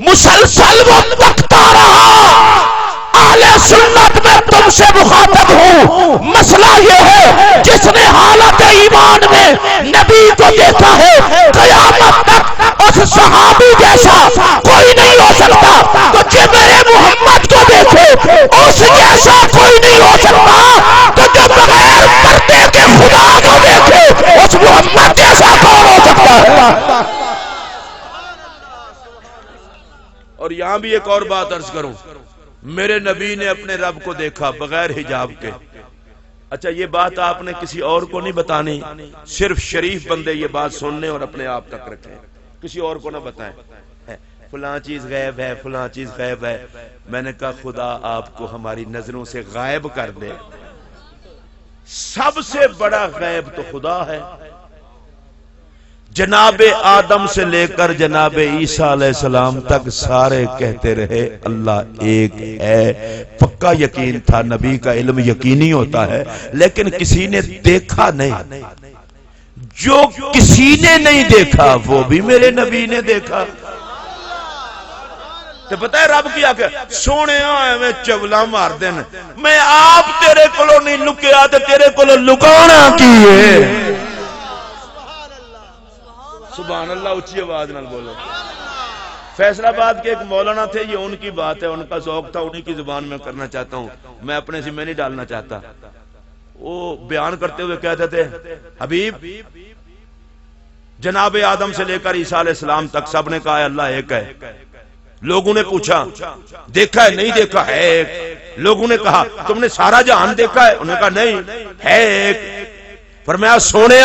مسلسل وہ تکتا رہا. اہل سنت میں تم سے مخاطب ہوں. مسئلہ یہ ہے جس نے حالت ایمان میں نبی کو دیکھا ہے قیامت تک اس صحابی جیسا کوئی نہیں ہو سکتا. تو جو میرے محمد کو دیکھے اس جیسا کوئی نہیں ہو سکتا. تو جو بغیر پردے کے خدا کو دیکھے اس محمد جیسا کون ہو سکتا ہے؟ اور یہاں بھی ایک اور بات عرض کروں. میرے نبی نے اپنے رب کو دیکھا بغیر حجاب کے. اچھا یہ بات آپ نے کسی اور کو نہیں بتانی, صرف شریف بندے یہ بات سننے اور اپنے آپ تک رکھیں, کسی اور کو نہ بتائیں. فلاں چیز غیب ہے, فلاں چیز غیب ہے. میں نے کہا خدا آپ کو ہماری نظروں سے غائب کر دے. سب سے بڑا غیب تو خدا ہے. جناب آدم سے لے کر جناب عیسیٰ علیہ السلام تک سارے کہتے رہے اللہ ایک ہے. پکا یقین تھا, نبی کا علم یقینی ہوتا ہے, لیکن کسی نے دیکھا نہیں. جو کسی نے نہیں دیکھا وہ بھی میرے نبی نے دیکھا. تو پتہ ہے رب کیا کہ سونے آئے میں چولا مار دین, میں آپ تیرے کلو نہیں لکیا تو تیرے کلو لکانا کی ہے. سبحان اللہ. اچھی آواز نال بولو. فیصل آباد کے ایک مولانا تھے, یہ ان کی بات ہے, ان کا ذوق تھا, انہی کی زبان میں کرنا چاہتا ہوں, میں اپنے سے میں نہیں ڈالنا چاہتا. وہ بیان کرتے ہوئے کہتے تھے حبیب جناب آدم سے لے کر عیسیٰ علیہ السلام تک سب نے کہا ہے اللہ ایک ہے. لوگوں نے پوچھا دیکھا ہے نہیں دیکھا ہے ایک. لوگوں نے کہا تم نے سارا جہان دیکھا ہے, انہوں نے کہا نہیں ہے ایک. فرمایا سونے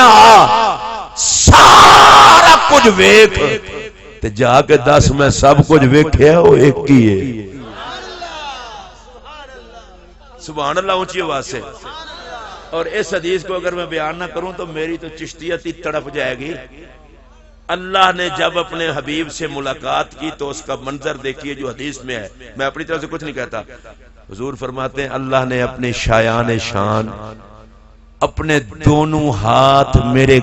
سارا کچھ ویکھ تے جا کے دس میں سب کچھ ویکھیا وہ ایک ہی ہے. سبحان اللہ. اونچی آواز سے. اور اس حدیث کو اگر میں بیان نہ کروں تو میری تو چشتیت ہی تڑپ جائے گی. اللہ نے جب اپنے حبیب سے ملاقات کی تو اس کا منظر دیکھیے جو حدیث میں ہے. میں اپنی طرف سے کچھ نہیں کہتا. حضور فرماتے ہیں اللہ نے اپنے شایان شان اپنے دونوں ہاتھ میرے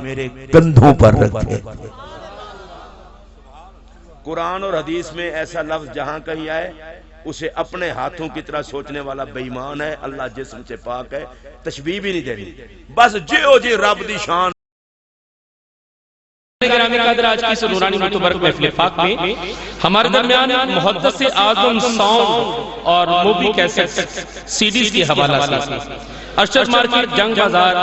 کندھوں پر رکھے. قرآن اور حدیث میں ایسا لفظ جہاں کہیں آئے اسے اپنے ہاتھوں کی طرح سوچنے والا بے ایمان ہے. اللہ جسم سے پاک ہے, تشبیہ بھی نہیں دینی, بس جیو جی رب دی شان. گرامی قدر آج کی نورانی متبرک محفل پاک میں ہمارے درمیان محدث اعظم ساؤنڈ اور موبی کیسٹ سی ڈیز کی حوالہ سے ارشد مارکیٹ جنگ بازار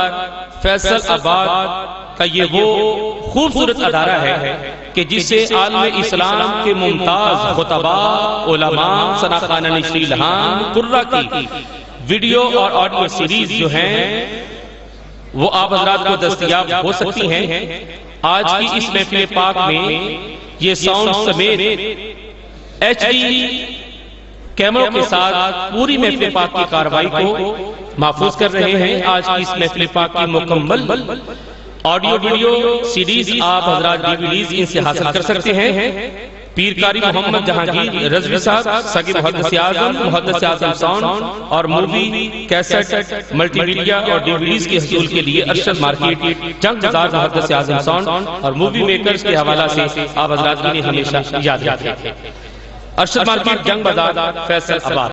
فیصل آباد کا یہ وہ خوبصورت ادارہ ہے کہ جسے عالم اسلام کے ممتاز خطباء علماء ثناخانہ نشری لہان قرہ کی ویڈیو اور آڈیو سیریز جو ہیں وہ آپ حضرات کو دستیاب ہو سکتی ہیں۔ آج کی اس محفل پاک میں یہ ساؤنڈ سمیت HD کیمروں کے ساتھ پوری محفل پاک کی کاروائی کو محفوظ کر رہے ہیں۔ آج کی اس محفل پاک کی مکمل آڈیو ویڈیو سیریز آپ حضرات DVDs ان سے حاصل کر سکتے ہیں۔ پیر قاری محمد جہانگیر رضوی صاحب سگے محدث اعظم ساؤنڈ اور مووی کیسٹ ملٹی میڈیا اور DVDs کے حصول کے لیے ارشد مارکیٹ جنگ بازار محدث اعظم ساؤنڈ اور مووی میکرز کے حوالہ سے آپ حضرات کے لیے ہمیشہ یاد رکھیں۔ ارشد مارکیٹ جنگ بازار فیصل آباد۔